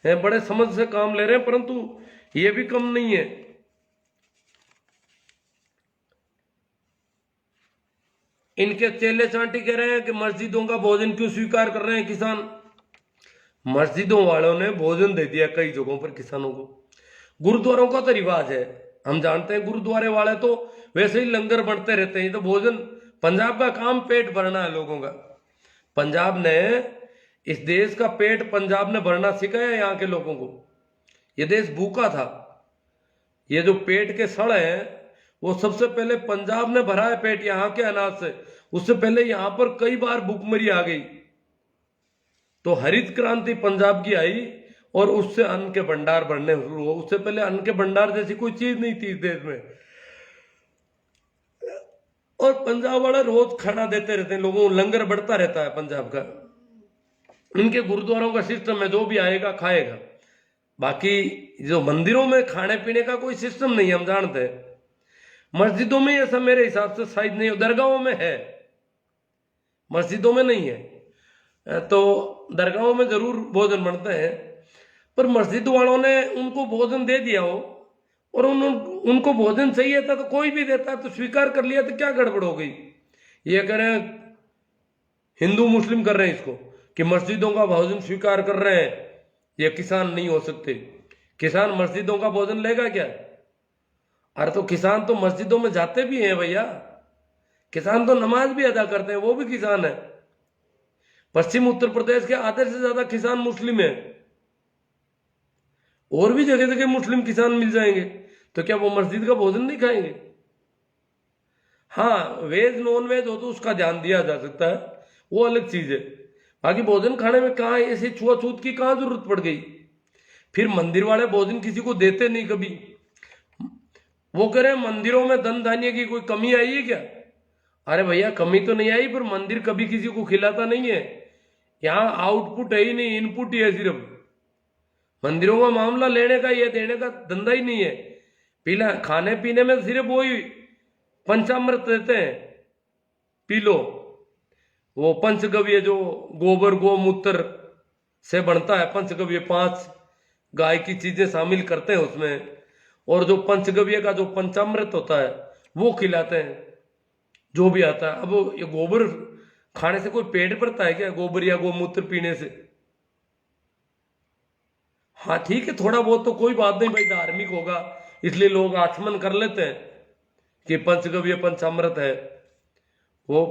बड़े समझ से काम ले रहे हैं, परंतु ये भी कम नहीं है। इनके चेले चांटी कह रहे हैं कि मस्जिदों का भोजन क्यों स्वीकार कर रहे हैं किसान। मस्जिदों वालों ने भोजन दे दिया कई जगहों पर किसानों को। गुरुद्वारों का तो रिवाज है, हम जानते हैं, गुरुद्वारे वाले तो वैसे ही लंगर बढ़ते रहते हैं। तो भोजन, पंजाब का काम पेट भरना है लोगों का। पंजाब ने, इस देश का पेट पंजाब ने भरना सिखाया यहाँ के लोगों को। ये देश भूखा था, ये जो पेट के सड़ हैं वो सबसे पहले पंजाब ने भरा है पेट यहाँ के अनाज से। उससे पहले यहाँ पर कई बार भूखमरी आ गई, तो हरित क्रांति पंजाब की आई और उससे अन्न के भंडार बढ़ने शुरू हुए। उससे पहले अन्न के भंडार जैसी कोई चीज नहीं थी इस देश में। और पंजाब वाले रोज खाना देते रहते हैं लोगों को, लंगर बढ़ता रहता है पंजाब का। इनके गुरुद्वारों का सिस्टम है, जो भी आएगा खाएगा। बाकी जो मंदिरों में खाने पीने का कोई सिस्टम नहीं, हम जानते हैं। मस्जिदों में ऐसा मेरे हिसाब से शायद नहीं, दरगाहों में है, मस्जिदों में नहीं है। तो दरगाहों में जरूर भोजन बनते हैं, पर मस्जिद वालों ने उनको भोजन दे दिया हो, और उनको भोजन चाहिए था तो कोई भी देता तो स्वीकार कर लिया, तो क्या गड़बड़ हो गई। ये कह रहे हैं हिंदू मुस्लिम कर रहे हैं इसको कि मस्जिदों का भोजन स्वीकार कर रहे हैं, ये किसान नहीं हो सकते। किसान मस्जिदों का भोजन लेगा क्या। अरे तो किसान तो मस्जिदों में जाते भी हैं भैया, किसान तो नमाज भी अदा करते हैं, वो भी किसान है। पश्चिम उत्तर प्रदेश के आधे से ज्यादा किसान मुस्लिम है। और भी जगह जगह मुस्लिम किसान मिल जाएंगे, तो क्या वो मस्जिद का भोजन नहीं खाएंगे? हाँ, वेज नॉन वेज हो तो उसका ध्यान दिया जा सकता है, वो अलग चीज है। बाकी भोजन खाने में कहाँ ऐसे छुआछूत की कहाँ जरूरत पड़ गई? फिर मंदिर वाले भोजन किसी को देते नहीं कभी। वो कह रहे हैं मंदिरों में धन धान्य की कोई कमी आई है क्या? अरे भैया, कमी तो नहीं आई, पर मंदिर कभी किसी को खिलाता नहीं है। यहाँ आउटपुट है ही नहीं, इनपुट ही है सिर्फ। मंदिरों का मामला लेने का ये देने का धंधा ही नहीं है। पीला खाने पीने में सिर्फ वही पंचामृत देते हैं, पी लो। वो पंचगव्य जो गोबर गोमूत्र से बनता है, पंचगव्य 5 गाय की चीजें शामिल करते हैं उसमें, और जो पंचगव्य का जो पंचामृत होता है वो खिलाते हैं, जो भी आता है। अब ये गोबर खाने से कोई पेट भरता है क्या? गोबर या गोमूत्र पीने से? हाँ ठीक है, थोड़ा बहुत तो कोई बात नहीं भाई, धार्मिक होगा इसलिए लोग आचमन कर लेते हैं कि पंचगव्य पंचामृत है। वो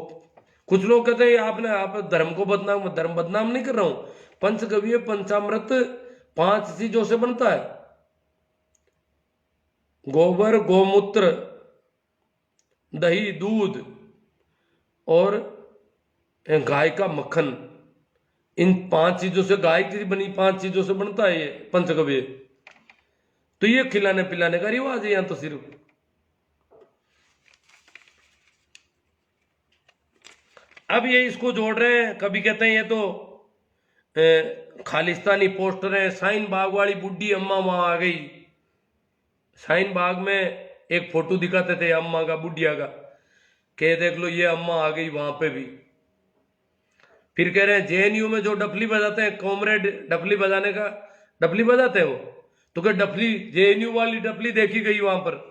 कुछ लोग कहते हैं आपने आप धर्म को धर्म बदनाम नहीं कर रहा हूं। पंचगव्य पंचामृत 5 चीजों से बनता है: गोबर, गोमूत्र, दही, दूध और गाय का मक्खन। इन 5 चीजों से, गाय की बनी 5 चीजों से बनता है ये पंचगव्य। तो ये खिलाने पिलाने का रिवाज है यहाँ तो सिर्फ। अब ये इसको जोड़ रहे हैं, कभी कहते हैं ये तो खालिस्तानी पोस्टर है, शाहीन बाग वाली बुड्ढी अम्मा वहां आ गई। शाहीन बाग में एक फोटो दिखाते थे अम्मा का, बुढ़िया का, के देख लो ये अम्मा आ गई वहां पे भी। फिर कह रहे हैं जेएनयू में जो डफली बजाते हैं, कॉमरेड डफली बजाने का, डफली बजाते हैं वो, तो क्या डफली जेएनयू वाली डफली देखी गई वहां पर?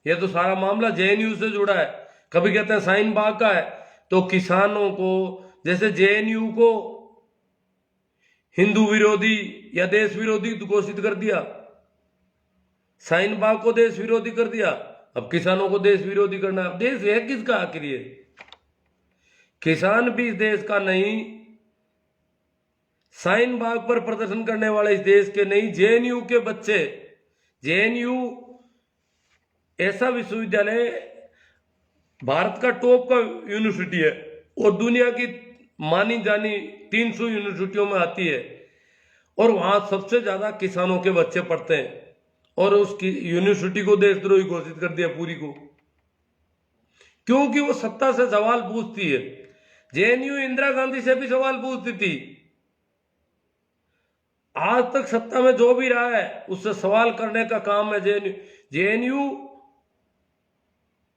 ये तो सारा मामला जेएनयू से जुड़ा है। कभी कहते हैं शाहीन बाग का है, तो किसानों को, जैसे जेएनयू को हिंदू विरोधी या देश विरोधी घोषित कर दिया, शाहीन बाग को देश विरोधी कर दिया, अब किसानों को देश विरोधी करना। अब देश है किसका आखिर? ये किसान भी इस देश का नहीं, शाहीन बाग पर प्रदर्शन करने वाले इस देश के नहीं, जेएनयू के बच्चे। जेएनयू ऐसा विश्वविद्यालय भारत का टॉप का यूनिवर्सिटी है और दुनिया की मानी जानी 300 यूनिवर्सिटियों में आती है, और वहां सबसे ज्यादा किसानों के बच्चे पढ़ते हैं, और उसकी यूनिवर्सिटी को देशद्रोही घोषित कर दिया पूरी को, क्योंकि वो सत्ता से सवाल पूछती है। जेएनयू इंदिरा गांधी से भी सवाल पूछती थी, आज तक सत्ता में जो भी रहा है उससे सवाल करने का काम है जेएनयू। जेएनयू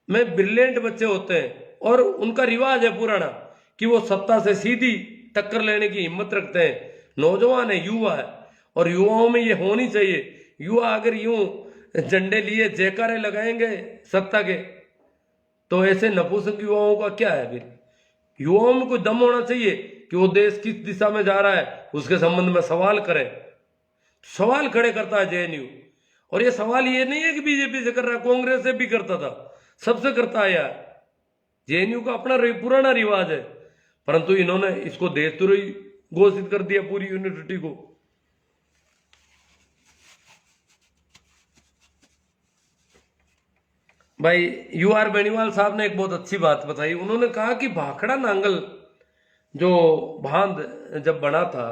में ब्रिलियंट बच्चे होते हैं और उनका रिवाज है पुराना कि वो सत्ता से सीधी टक्कर लेने की हिम्मत रखते हैं। नौजवान है, युवा है, और युवाओं में ये होनी चाहिए। युवा अगर यूं झंडे लिए जयकारे लगाएंगे सत्ता के, तो ऐसे नपुंसक युवाओं का क्या है? फिर युवाओं में कोई दम होना चाहिए कि वो देश किस दिशा में जा रहा है उसके संबंध में सवाल करें। सवाल खड़े करता है जेएनयू, और ये सवाल ये नहीं है कि बीजेपी से कर रहा है, कांग्रेस से भी करता था, सबसे करता है यार। जेएनयू का अपना पुराना रिवाज है, परंतु इन्होंने इसको देशद्रोही घोषित कर दिया पूरी यूनिवर्सिटी को। भाई UR बेनीवाल साहब ने एक बहुत अच्छी बात बताई। उन्होंने कहा कि भाखड़ा नांगल जो बांध जब बना था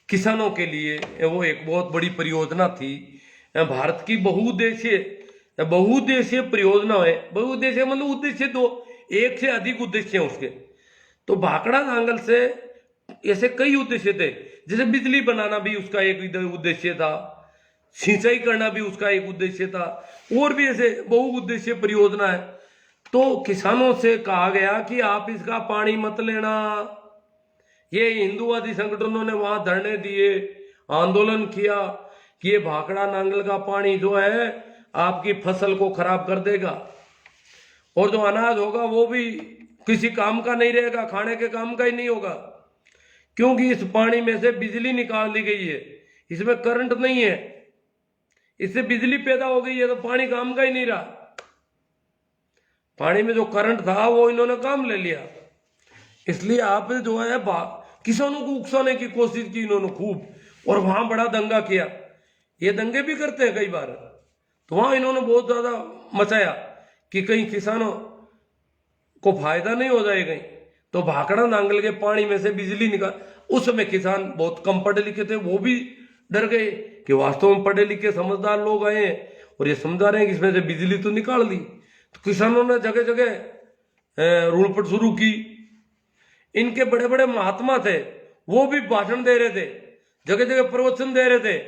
किसानों के लिए, वो एक बहुत बड़ी परियोजना थी। भारत की बहुउद्देशीय परियोजना है। बहुउद्देशीय मतलब उद्देश्य तो एक से अधिक उद्देश्य है उसके। तो भाखड़ा नांगल से ऐसे कई उद्देश्य थे, जैसे बिजली बनाना भी उसका एक उद्देश्य था, सिंचाई करना भी उसका एक उद्देश्य था, और भी ऐसे बहुउद्देशीय परियोजना है। तो किसानों से कहा गया कि आप इसका पानी मत लेना। ये हिंदूवादी संगठनों ने वहां धरने दिए, आंदोलन किया कि ये भाखड़ा नांगल का पानी जो है आपकी फसल को खराब कर देगा, और जो अनाज होगा वो भी किसी काम का नहीं रहेगा, खाने के काम का ही नहीं होगा, क्योंकि इस पानी में से बिजली निकाल दी गई है, इसमें करंट नहीं है, इससे बिजली पैदा हो गई है, तो पानी काम का ही नहीं रहा। पानी में जो करंट था वो इन्होंने काम ले लिया। इसलिए आप जो है किसानों को उकसाने की कोशिश की इन्होंने खूब, और वहां बड़ा दंगा किया। ये दंगे भी करते हैं कई बार। तो वहां इन्होंने बहुत ज्यादा मचाया कि कहीं किसानों को फायदा नहीं हो जाए कहीं। तो भाखड़ा नांगल के पानी में से बिजली निकाल, उस समय किसान बहुत कम पढ़े लिखे थे, वो भी डर गए कि वास्तव में पढ़े लिखे समझदार लोग आए हैं और ये समझा रहे हैं कि इसमें से बिजली तो निकाल दी। तो किसानों ने जगह जगह रूलपट शुरू की। इनके बड़े बड़े महात्मा थे, वो भी भाषण दे रहे थे, जगह जगह प्रवचन दे रहे थे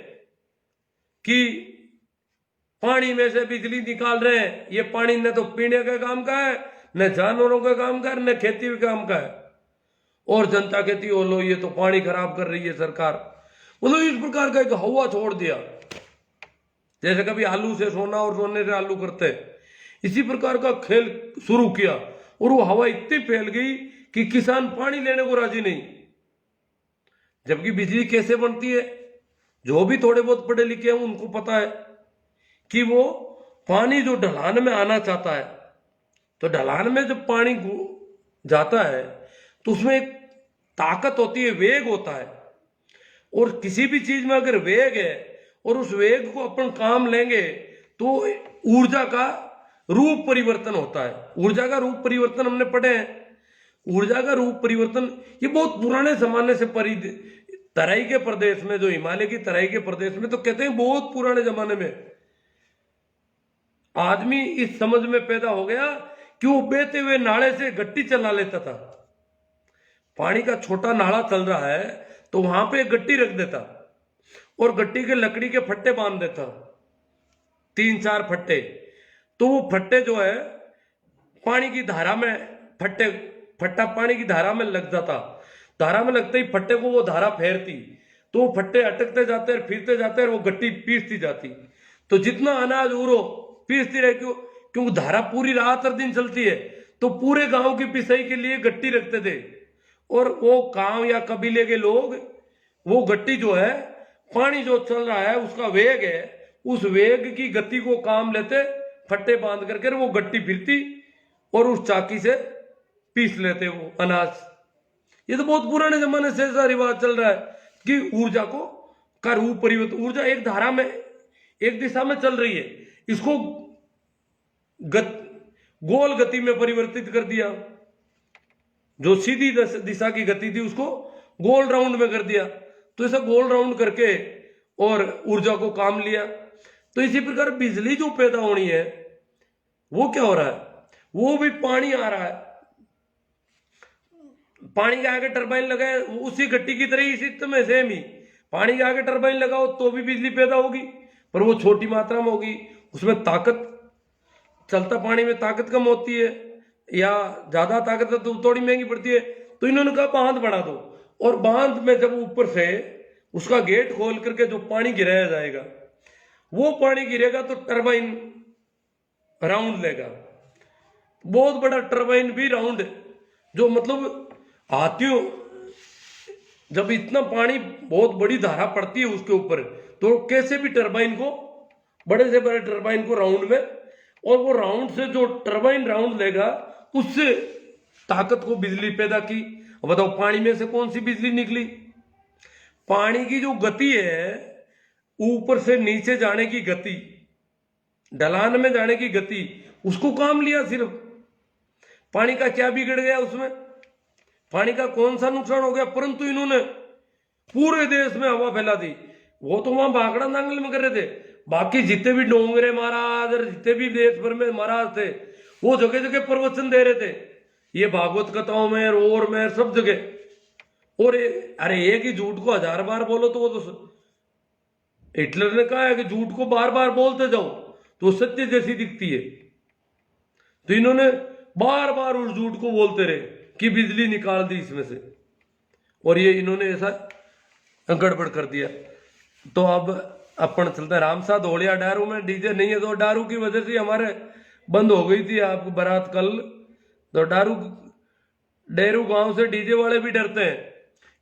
कि पानी में से बिजली निकाल रहे हैं, ये पानी न तो पीने का काम का है, न जानवरों का काम का है, न खेती के काम का है। और जनता कहती हो लो ये तो पानी खराब कर रही है सरकार। मतलब इस प्रकार का एक हवा छोड़ दिया, जैसे कभी आलू से सोना और सोने से आलू करते हैं, इसी प्रकार का खेल शुरू किया। और वो हवा इतनी फैल गई कि किसान पानी लेने को राजी नहीं। जबकि बिजली कैसे बनती है, जो भी थोड़े बहुत पढ़े लिखे हैं उनको पता है कि वो पानी जो ढलान में आना चाहता है, तो ढलान में जब पानी जाता है तो उसमें एक ताकत होती है, वेग होता है। और किसी भी चीज में अगर वेग है और उस वेग को अपन काम लेंगे तो ऊर्जा का रूप परिवर्तन होता है। ऊर्जा का रूप परिवर्तन हमने पढ़े हैं। ऊर्जा का रूप परिवर्तन ये बहुत पुराने जमाने से तराई के प्रदेश में, जो हिमालय की तराई के प्रदेश में, तो कहते हैं बहुत पुराने जमाने में आदमी इस समझ में पैदा हो गया कि वो बहते हुए नाले से गट्टी चला लेता था। पानी का छोटा नाला चल रहा है तो वहां पे गट्टी रख देता और गट्टी के लकड़ी के फट्टे बांध देता, 3-4 फट्टे। तो वो फट्टे जो है पानी की धारा में, फट्टा पानी की धारा में लग जाता। धारा में लगते ही फट्टे को वो धारा फेरती, तो वो फट्टे अटकते जाते और फिरते जाते और वो गट्टी पीसती जाती। तो जितना अनाज उरो पीसती रहे, क्योंकि धारा पूरी रात और दिन चलती है, तो पूरे गांव की पिसाई के लिए गट्टी रखते थे। और वो गांव या कबीले के लोग वो गट्टी जो है, पानी जो चल रहा है उसका वेग है, उस वेग की गति को काम लेते, फट्टे बांध करके वो गट्टी फिरती और उस चाकी से पीस लेते वो अनाज। ये तो बहुत पुराने जमाने से ऐसा रिवाज चल रहा है कि ऊर्जा को का रूप परिवर्तन। ऊर्जा एक धारा में, एक दिशा में चल रही है, इसको गोल गति में परिवर्तित कर दिया। जो सीधी दिशा की गति थी उसको गोल राउंड में कर दिया। तो ऐसा गोल राउंड करके और ऊर्जा को काम लिया। तो इसी प्रकार बिजली जो पैदा होनी है वो क्या हो रहा है, वो भी पानी आ रहा है, पानी के आगे टरबाइन लगाए, उसी गट्टी की तरह ही सिस्टम है सेम ही। पानी के आगे टरबाइन लगाओ तो भी बिजली पैदा होगी, पर वो छोटी मात्रा में होगी, उसमें ताकत, चलता पानी में ताकत कम होती है, या ज्यादा ताकत है तो थोड़ी महंगी पड़ती है। तो इन्होंने कहा बांध बढ़ा दो, और बांध में जब ऊपर से उसका गेट खोल करके जो पानी गिराया जाएगा, वो पानी गिरेगा तो टरबाइन राउंड लेगा, बहुत बड़ा टरबाइन भी राउंड, जो मतलब हाथियों, जब इतना पानी बहुत बड़ी धारा पड़ती है उसके ऊपर, तो कैसे भी टरबाइन को, बड़े से बड़े टरबाइन को राउंड में, और वो राउंड से जो टरबाइन राउंड लेगा उससे ताकत को बिजली पैदा की। अब बताओ पानी में से कौन सी बिजली निकली? पानी की जो गति है, ऊपर से नीचे जाने की गति, ढलान में जाने की गति, उसको काम लिया सिर्फ। पानी का क्या बिगड़ गया उसमें? पानी का कौन सा नुकसान हो गया? परंतु इन्होंने पूरे देश में हवा फैला दी। वो तो वहां भाखड़ा नांगल में कर रहे थे, बाकी जितने भी डोंगरे महाराज और जितने भी देश भर में महाराज थे, वो जगह जगह प्रवचन दे रहे थे, ये भागवत कथाओं में और में सब जगह। और अरे एक ही झूठ को 1000 बार बोलो तो वो तो, हिटलर ने कहा है कि झूठ को बार बार बोलते जाओ तो सत्य जैसी दिखती है। तो इन्होंने बार बार उस झूठ को बोलते रहे कि बिजली निकाल दी इसमें से, और ये इन्होंने ऐसा गड़बड़ कर दिया। तो अब अपन चलते हैं रामसा धोलिया डारू में डीजे नहीं है, तो डारू की वजह से हमारे बंद हो गई थी आपको बारात कल। तो डेरू गांव से डीजे वाले भी डरते हैं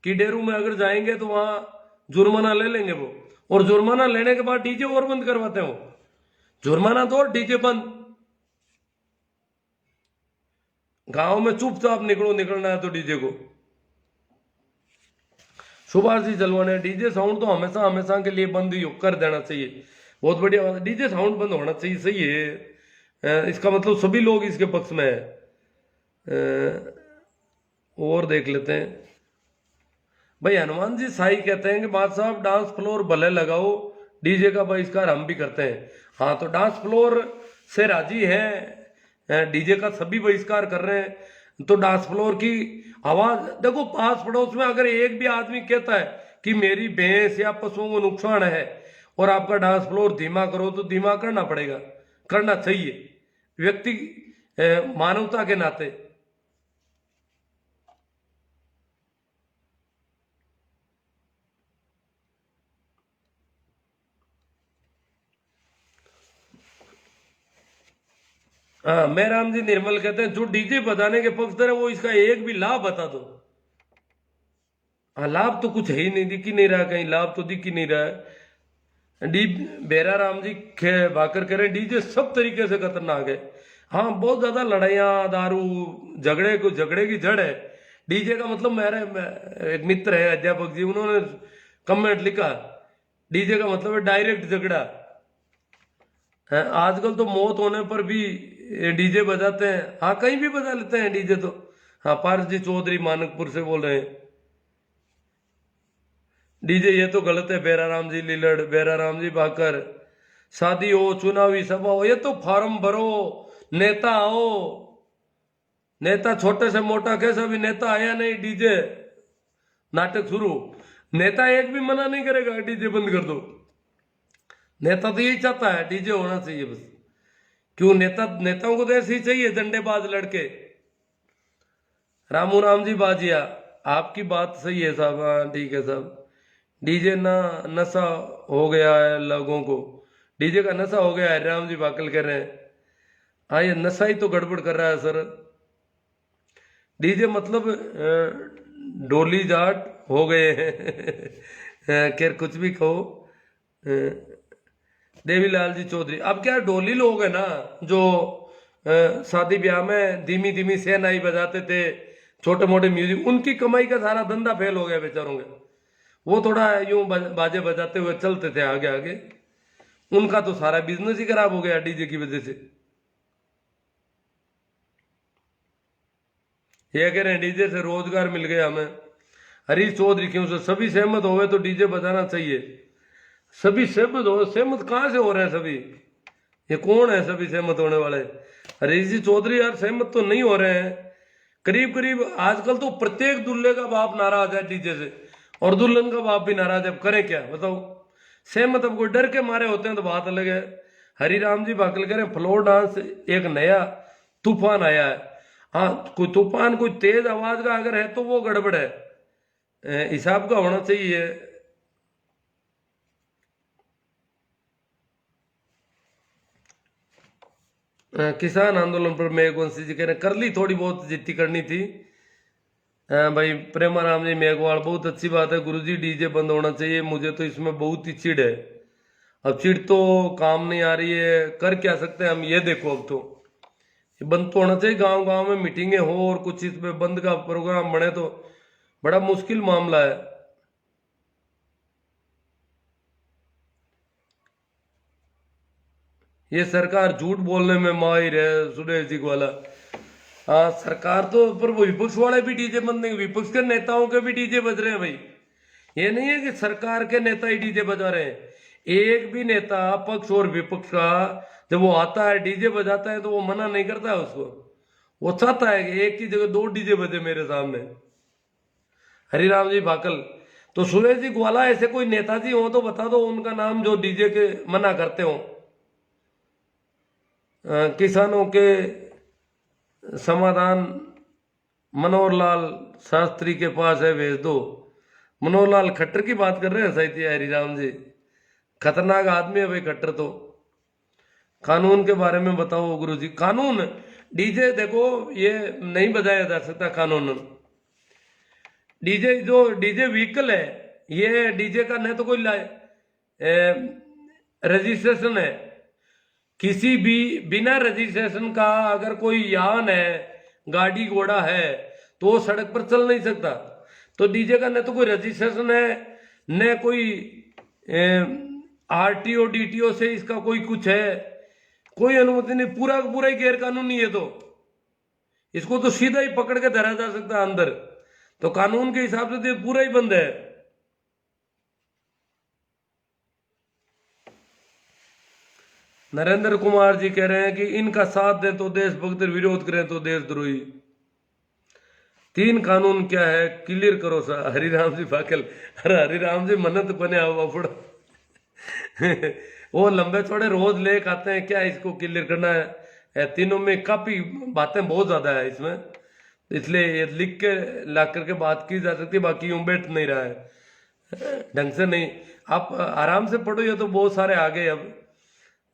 कि डेरू में अगर जाएंगे तो वहां जुर्माना ले लेंगे वो, और जुर्माना लेने के बाद डीजे और बंद करवाते हैं वो। जुर्माना दो और डीजे बंद। गांव में चुपचाप निकलो, निकलना है तो डीजे को। सुभाष जी जलवाने, डीजे साउंड तो हमेशा हमेशा के लिए बंद ही कर देना चाहिए। बहुत बढ़िया बात है, डीजे साउंड बंद होना चाहिए, सही है। इसका मतलब सभी लोग इसके पक्ष में है। और देख लेते हैं भाई, हनुमान जी साई कहते हैं कि बात साहब डांस फ्लोर भले लगाओ, डीजे का बहिष्कार हम भी करते हैं। हाँ, तो डांस फ्लोर से राजी हैं, डीजे का सभी बहिष्कार कर रहे हैं। तो डांस फ्लोर की आवाज देखो, पास पड़ोस में अगर एक भी आदमी कहता है कि मेरी भैंस या पशुओं को नुकसान है और आपका डांस फ्लोर धीमा करो, तो धीमा करना पड़ेगा, करना चाहिए व्यक्ति मानवता के नाते। हाँ, मैं राम जी निर्मल कहते हैं जो डीजे बजाने के पक्षधर है वो इसका एक भी लाभ बता दो। हाँ, लाभ तो कुछ है ही नहीं, दिख ही नहीं रहा, कहीं लाभ तो दिख ही नहीं रहा है। डी बेरा राम जी भाकर कह रहे हैं डीजे सब तरीके से खतरनाक है। हाँ, बहुत ज्यादा लड़ाइयाँ, दारू, झगड़े की जड़ है डीजे का। मतलब मेरे एक मित्र है अध्यापक जी, उन्होंने कमेंट लिखा डीजे का मतलब है डायरेक्ट झगड़ा है। आजकल तो मौत होने पर भी डीजे बजाते हैं। हाँ, कहीं भी बजा लेते हैं डीजे तो। हाँ, पारस जी चौधरी मानकपुर से बोल रहे हैं डीजे ये तो गलत है। बेराराम जी लीलड़, बेराराम जी भाकर, शादी हो, चुनावी सभा हो, ये तो फार्म भरो, नेता आओ, नेता छोटे से मोटा कैसा भी नेता आया नहीं, डीजे नाटक शुरू। नेता एक भी मना नहीं करेगा डीजे बंद कर दो। नेता तो यही चाहता है डीजे होना चाहिए बस। क्यों, नेताओं को तो ऐसे ही चाहिए, डंडेबाज लड़के। रामू राम जी बाजिया, आपकी बात सही है साहब। हाँ, ठीक है साहब। डीजे ना नशा हो गया है लोगों को, डीजे का नशा हो गया है, राम जी बाकल कह रहे हैं। हाँ, ये नशा ही तो गड़बड़ कर रहा है सर। डीजे मतलब डोली जाट हो गए हैं खैर कुछ भी कहो। देवीलाल जी चौधरी, अब क्या डोली लोग है ना जो शादी ब्याह में धीमी धीमी शहनाई बजाते थे, छोटे मोटे म्यूजिक, उनकी कमाई का सारा धंधा फेल हो गया बेचारों का। वो थोड़ा यूं बाजे बजाते हुए चलते थे आगे आगे, उनका तो सारा बिजनेस ही खराब हो गया डीजे की वजह से। ये कह रहे हैं डीजे से रोजगार मिल गया हमें। हरीश चौधरी, क्यों से सभी सहमत हो गए तो डीजे बजाना चाहिए। सभी सहमत हो, सहमत कहां से हो रहे हैं सभी? ये कौन है सभी सहमत होने वाले? हरीश जी चौधरी यार, सहमत तो नहीं हो रहे हैं। करीब करीब आजकल तो प्रत्येक दूल्हे का बाप नाराज है डीजे से, और दुल्हन का बाप भी नाराज है। अब करें क्या बताओ? सहमत अब कोई डर के मारे होते हैं तो बात अलग है। हरिराम जी भाकल कह रहे हैं फ्लोर डांस एक नया तूफान आया है। हाँ, कोई तूफान, कोई तेज आवाज का अगर है तो वो गड़बड़ है, हिसाब का होना चाहिए। किसान आंदोलन पर मेघवंशी जी कह रहे हैं कर ली, थोड़ी बहुत जितनी करनी थी। भाई प्रेमाराम जी मेघवाल, बहुत अच्छी बात है गुरुजी, डीजे बंद होना चाहिए, मुझे तो इसमें बहुत ही चिढ़ है। अब चिढ़ तो काम नहीं आ रही है, कर क्या सकते हैं हम? ये देखो, अब तो ये बंद तो होना चाहिए। गांव गांव में मीटिंगें हो और कुछ इसमें बंद का प्रोग्राम बने तो बड़ा मुश्किल मामला है। ये सरकार झूठ बोलने में माहिर है, सुरेश जी वाला। हाँ, सरकार तो, पर वो विपक्ष वाले भी डीजे बंद नहीं, विपक्ष के नेताओं के भी डीजे बज रहे हैं भाई। ये नहीं है कि सरकार के नेता ही डीजे बजा रहे हैं। एक भी नेता पक्ष और विपक्ष का जब वो आता है डीजे बजाता है तो वो मना नहीं करता है उसको। वो चाहता है कि एक की जगह दो डीजे बजे मेरे सामने। हरिराम जी भाकल, तो सुरेश जी ग्वाला ऐसे कोई नेताजी हो तो बता दो उनका नाम जो डीजे के मना करते हो। किसानों के समाधान मनोहर लाल शास्त्री के पास है, भेज दो। मनोहर लाल खट्टर की बात कर रहे हैं साहित्य हरिराम जी, खतरनाक आदमी है भाई खट्टर तो। कानून के बारे में बताओ गुरुजी। कानून, डीजे देखो ये नहीं बजाया जा सकता कानून। डीजे जो डीजे व्हीकल है, ये डीजे का न तो कोई रजिस्ट्रेशन है, किसी भी बिना रजिस्ट्रेशन का अगर कोई यान है, गाड़ी घोड़ा है, तो वो सड़क पर चल नहीं सकता। तो डीजे का न तो कोई रजिस्ट्रेशन है, न कोई आरटीओ डीटीओ से इसका कोई कुछ है, कोई अनुमति नहीं, पूरा पूरा ही गैर कानूनी है। तो इसको तो सीधा ही पकड़ के धरा जा सकता है अंदर। तो कानून के हिसाब से तो पूरा ही बंद है। नरेंद्र कुमार जी कह रहे हैं कि इनका साथ दे तो देशभक्त, विरोध करें तो देशद्रोही। 3 कानून क्या है, क्लियर करो सर। हरिराम जी पाकल, अरे हरिराम जी मन्नत बने बाफड़ वो लंबे थोड़े रोज लेक आते हैं, क्या इसको क्लियर करना है। तीनों में काफी बातें बहुत ज्यादा है इसमें, इसलिए ये लिख के ला करके बात की जा सकती है। बाकी यूं बैठ नहीं रहा है ढंग से, नहीं आप आराम से पढ़ो। ये तो बहुत सारे आ गए अब।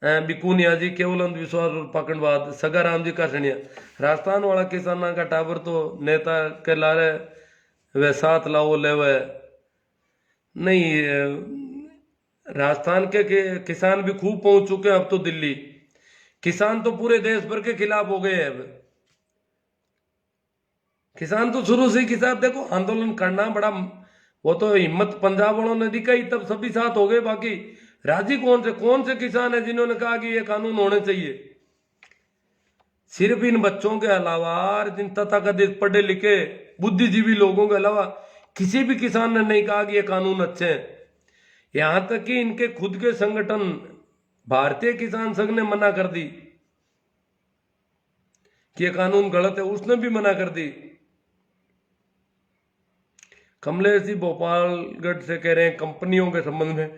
बिकुनिया जी, केवल अंधविश्वास और पाखंडवाद। सगाराम जी का सुनिया, राजस्थान वाला किसाना का टावर तो नेता के लारे वे साथ लाओ ले वे नहीं। राजस्थान के किसान भी खूब पहुंच चुके हैं अब तो दिल्ली। किसान तो पूरे देश भर के खिलाफ हो गए हैं अब। किसान तो शुरू से ही, किसान देखो आंदोलन करना बड़ा, वो तो हिम्मत पंजाब वालों ने दिखाई, तब सभी साथ हो गए। बाकी राजी कौन से किसान है जिन्होंने कहा कि ये कानून होने चाहिए? सिर्फ इन बच्चों के अलावा, जिन तथाकथित पढ़े लिखे बुद्धिजीवी लोगों के अलावा किसी भी किसान ने नहीं कहा कि ये कानून अच्छे हैं। यहां तक कि इनके खुद के संगठन भारतीय किसान संघ ने मना कर दी कि ये कानून गलत है, उसने भी मना कर दी। कमलेश जी भोपालगढ़ से कह रहे हैं कंपनियों के संबंध में,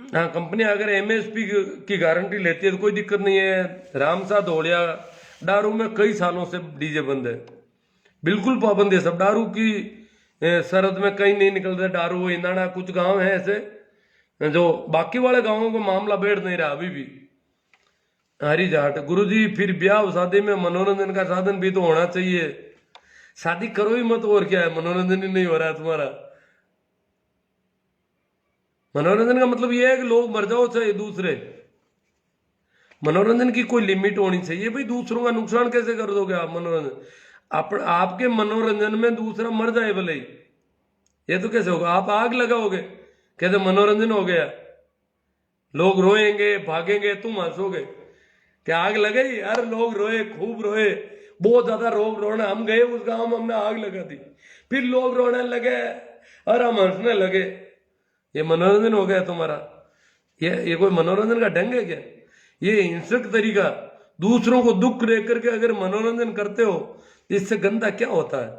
हाँ कंपनी अगर एमएसपी की गारंटी लेती है तो कोई दिक्कत नहीं है। रामसा धोलिया, दारू में कई सालों से डीजे बंद है, बिल्कुल पाबंदी है सब। दारू की सरहद में कहीं नहीं निकलते दारू। इंदाना कुछ गांव है ऐसे, जो बाकी वाले गांवों को मामला बैठ नहीं रहा अभी भी। हरी जाट गुरुजी, फिर ब्याह शादी में मनोरंजन का साधन भी तो होना चाहिए। शादी करो ही मत, और क्या है, मनोरंजन ही नहीं हो रहा है तुम्हारा। मनोरंजन का मतलब यह है कि लोग मर जाओ चाहे दूसरे। मनोरंजन की कोई लिमिट होनी चाहिए भाई। दूसरों का नुकसान कैसे कर दोगे आप? मनोरंजन आपके मनोरंजन में दूसरा मर जाए भले ही, ये तो कैसे होगा? आप आग लगाओगे, कहते मनोरंजन हो गया, लोग रोएंगे भागेंगे, तुम हंसोगे। क्या आग लगाई? यार लोग रोए, खूब रोए, बहुत ज्यादा लोग रोने। हम गए उस गांव में, हमने आग लगा दी, फिर लोग रोने लगे और हम हंसने लगे। ये मनोरंजन हो गया तुम्हारा? ये कोई मनोरंजन का ढंग है क्या? ये हिंसक तरीका, दूसरों को दुख देख करके अगर मनोरंजन करते हो, इससे गंदा क्या होता है?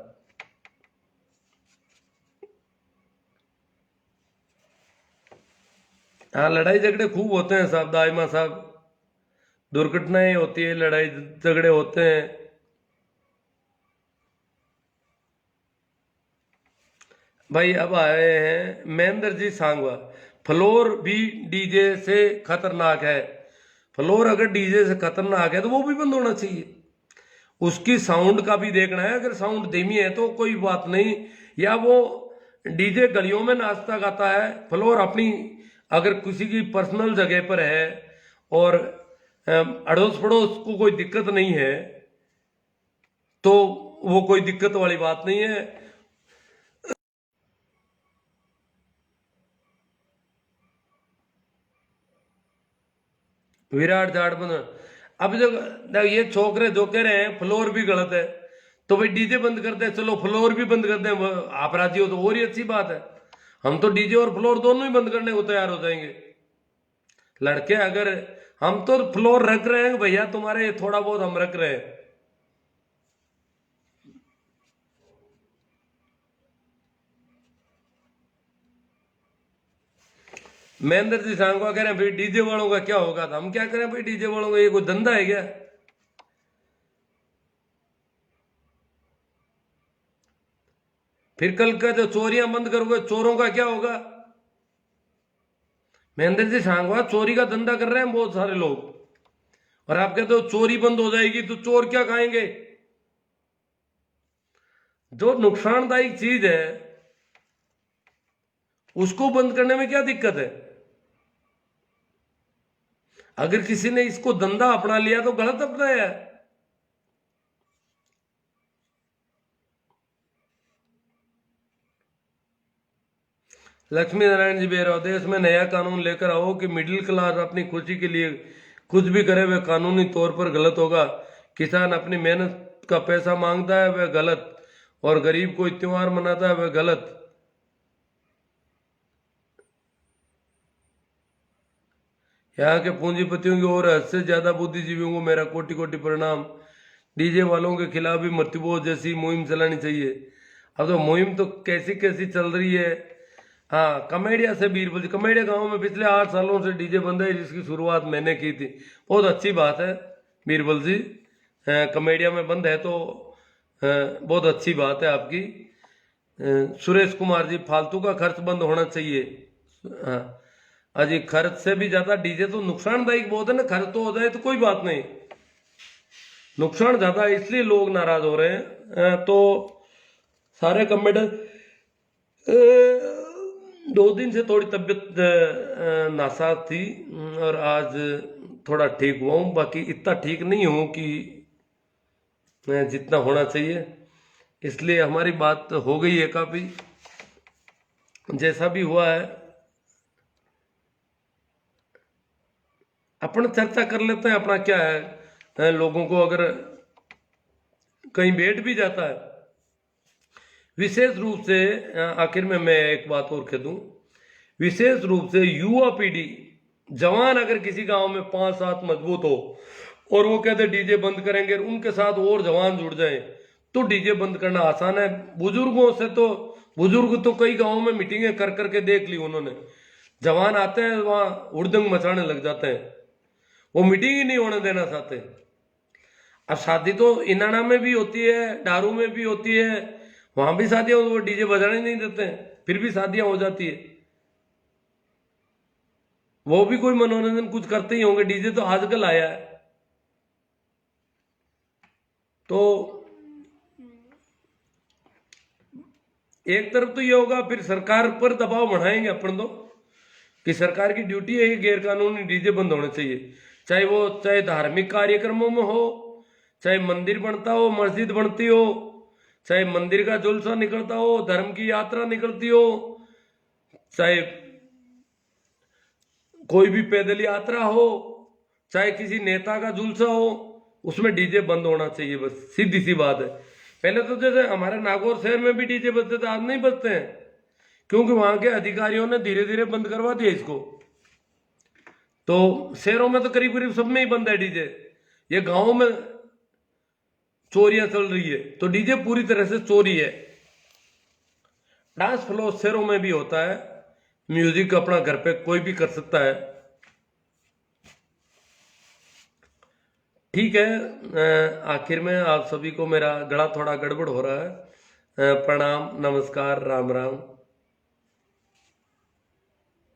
हाँ लड़ाई झगड़े खूब होते हैं साहब, दाइमा साहब, दुर्घटनाएं होती है, लड़ाई झगड़े होते हैं। भाई अब आए हैं महेंद्र जी सांगवा, फ्लोर भी डीजे से खतरनाक है। फ्लोर अगर डीजे से खतरनाक है तो वो भी बंद होना चाहिए। उसकी साउंड का भी देखना है, अगर साउंड धीमी है तो कोई बात नहीं, या वो डीजे गलियों में नाचता गाता है। फ्लोर अपनी अगर किसी की पर्सनल जगह पर है और अड़ोस पड़ोस को कोई दिक्कत नहीं है तो वो कोई दिक्कत वाली बात नहीं है। विराट जाट बन, अब जो ये छोकरे जो कह रहे हैं फ्लोर भी गलत है, तो भाई डीजे बंद करते हैं, चलो फ्लोर भी बंद करते हैं, आप राजी हो तो और ही अच्छी बात है। हम तो डीजे और फ्लोर दोनों ही बंद करने को तैयार हो जाएंगे। लड़के अगर, हम तो फ्लोर रख रहे हैं भैया, तुम्हारे थोड़ा बहुत हम रख रहे हैं। महेंद्र जी सांगवा कह रहे हैं भाई डीजे वालों का क्या होगा? तो हम क्या करें भाई डीजे वालों का? ये कोई धंधा है क्या? फिर कल का जो चोरियां बंद करोगे, चोरों का क्या होगा? महेंद्र जी सांगवा, चोरी का धंधा कर रहे हैं बहुत सारे लोग, और आप कहते हो चोरी बंद हो जाएगी तो चोर क्या खाएंगे? जो नुकसानदायक चीज है उसको बंद करने में क्या दिक्कत है? अगर किसी ने इसको धंधा अपना लिया तो गलत अपनाया है। लक्ष्मी नारायण जी बेरा, देश में नया कानून लेकर आओ कि मिडिल क्लास अपनी खुशी के लिए कुछ भी करे वह कानूनी तौर पर गलत होगा। किसान अपनी मेहनत का पैसा मांगता है वह गलत, और गरीब कोई त्योहार मनाता है वह गलत। यहाँ के पूंजीपतियों की और हद से ज्यादा बुद्धिजीवियों को मेरा कोटि कोटि प्रणाम। डीजे वालों के खिलाफ भी मृत्युबोध जैसी मुहिम चलानी चाहिए। अब तो मुहिम तो कैसी कैसी चल रही है। हाँ, कमेडिया से बीरबल जी, कमेडिया गांव में पिछले 8 सालों से डीजे बंद है, जिसकी शुरुआत मैंने की थी। बहुत अच्छी बात है बीरबल जी, कमेडिया में बंद है तो बहुत अच्छी बात है आपकी। सुरेश कुमार जी, फालतू का खर्च बंद होना चाहिए। हाँ अजी, खर्च से भी ज्यादा डीजे तो नुकसानदायक बहुत है ना। खर्च तो हो जाए तो कोई बात नहीं, नुकसान ज्यादा है इसलिए लोग नाराज हो रहे हैं। तो सारे कमेडियन 2 दिन से थोड़ी तबीयत नासाज थी और आज थोड़ा ठीक हुआ हूँ। बाकी इतना ठीक नहीं हूँ कि जितना होना चाहिए, इसलिए हमारी बात हो गई है काफी। जैसा भी हुआ है अपन चर्चा कर लेते हैं। अपना क्या है, लोगों को अगर कहीं बैठ भी जाता है, विशेष रूप से आखिर में मैं एक बात और कह दूं, विशेष रूप से युवा पीढ़ी, जवान अगर किसी गांव में 5-7 मजबूत हो और वो कहते डीजे बंद करेंगे, उनके साथ और जवान जुड़ जाएं तो डीजे बंद करना आसान है। बुजुर्गों से तो, बुजुर्ग तो कई गांवों में मीटिंगें कर करके देख ली उन्होंने, जवान आते हैं वहां हुड़दंग मचाने लग जाते हैं, वो मीटिंग ही नहीं होने देना चाहते। अब शादी तो इनाना में भी होती है, डारू में भी होती है, वहां भी शादियां, वो डीजे बजाने नहीं देते हैं, फिर भी शादियां हो जाती है। वो भी कोई मनोरंजन कुछ करते ही होंगे, डीजे तो आजकल आया है। तो एक तरफ तो ये होगा, फिर सरकार पर दबाव बढ़ाएंगे अपन तो, कि सरकार की ड्यूटी है कि गैर कानूनी डीजे बंद होने चाहिए। चाहे धार्मिक कार्यक्रमों में हो, चाहे मंदिर बनता हो, मस्जिद बनती हो, चाहे मंदिर का जुलसा निकलता हो, धर्म की यात्रा निकलती हो, चाहे कोई भी पैदल यात्रा हो, चाहे किसी नेता का जुलसा हो, उसमें डीजे बंद होना चाहिए। बस सीधी सी बात है। पहले तो जैसे हमारे नागौर शहर में भी डीजे बजते थे, आज नहीं बजते हैं, क्योंकि वहां के अधिकारियों ने धीरे धीरे बंद करवा दिया इसको। तो शहरों में तो करीब करीब सब में ही बंद है डीजे। ये गांवों में चोरियां चल रही है, तो डीजे पूरी तरह से चोरी है। डांस फ्लो शहरों में भी होता है, म्यूजिक अपना घर पे कोई भी कर सकता है। ठीक है, आखिर में आप सभी को मेरा गला थोड़ा गड़बड़ हो रहा है। प्रणाम, नमस्कार, राम राम।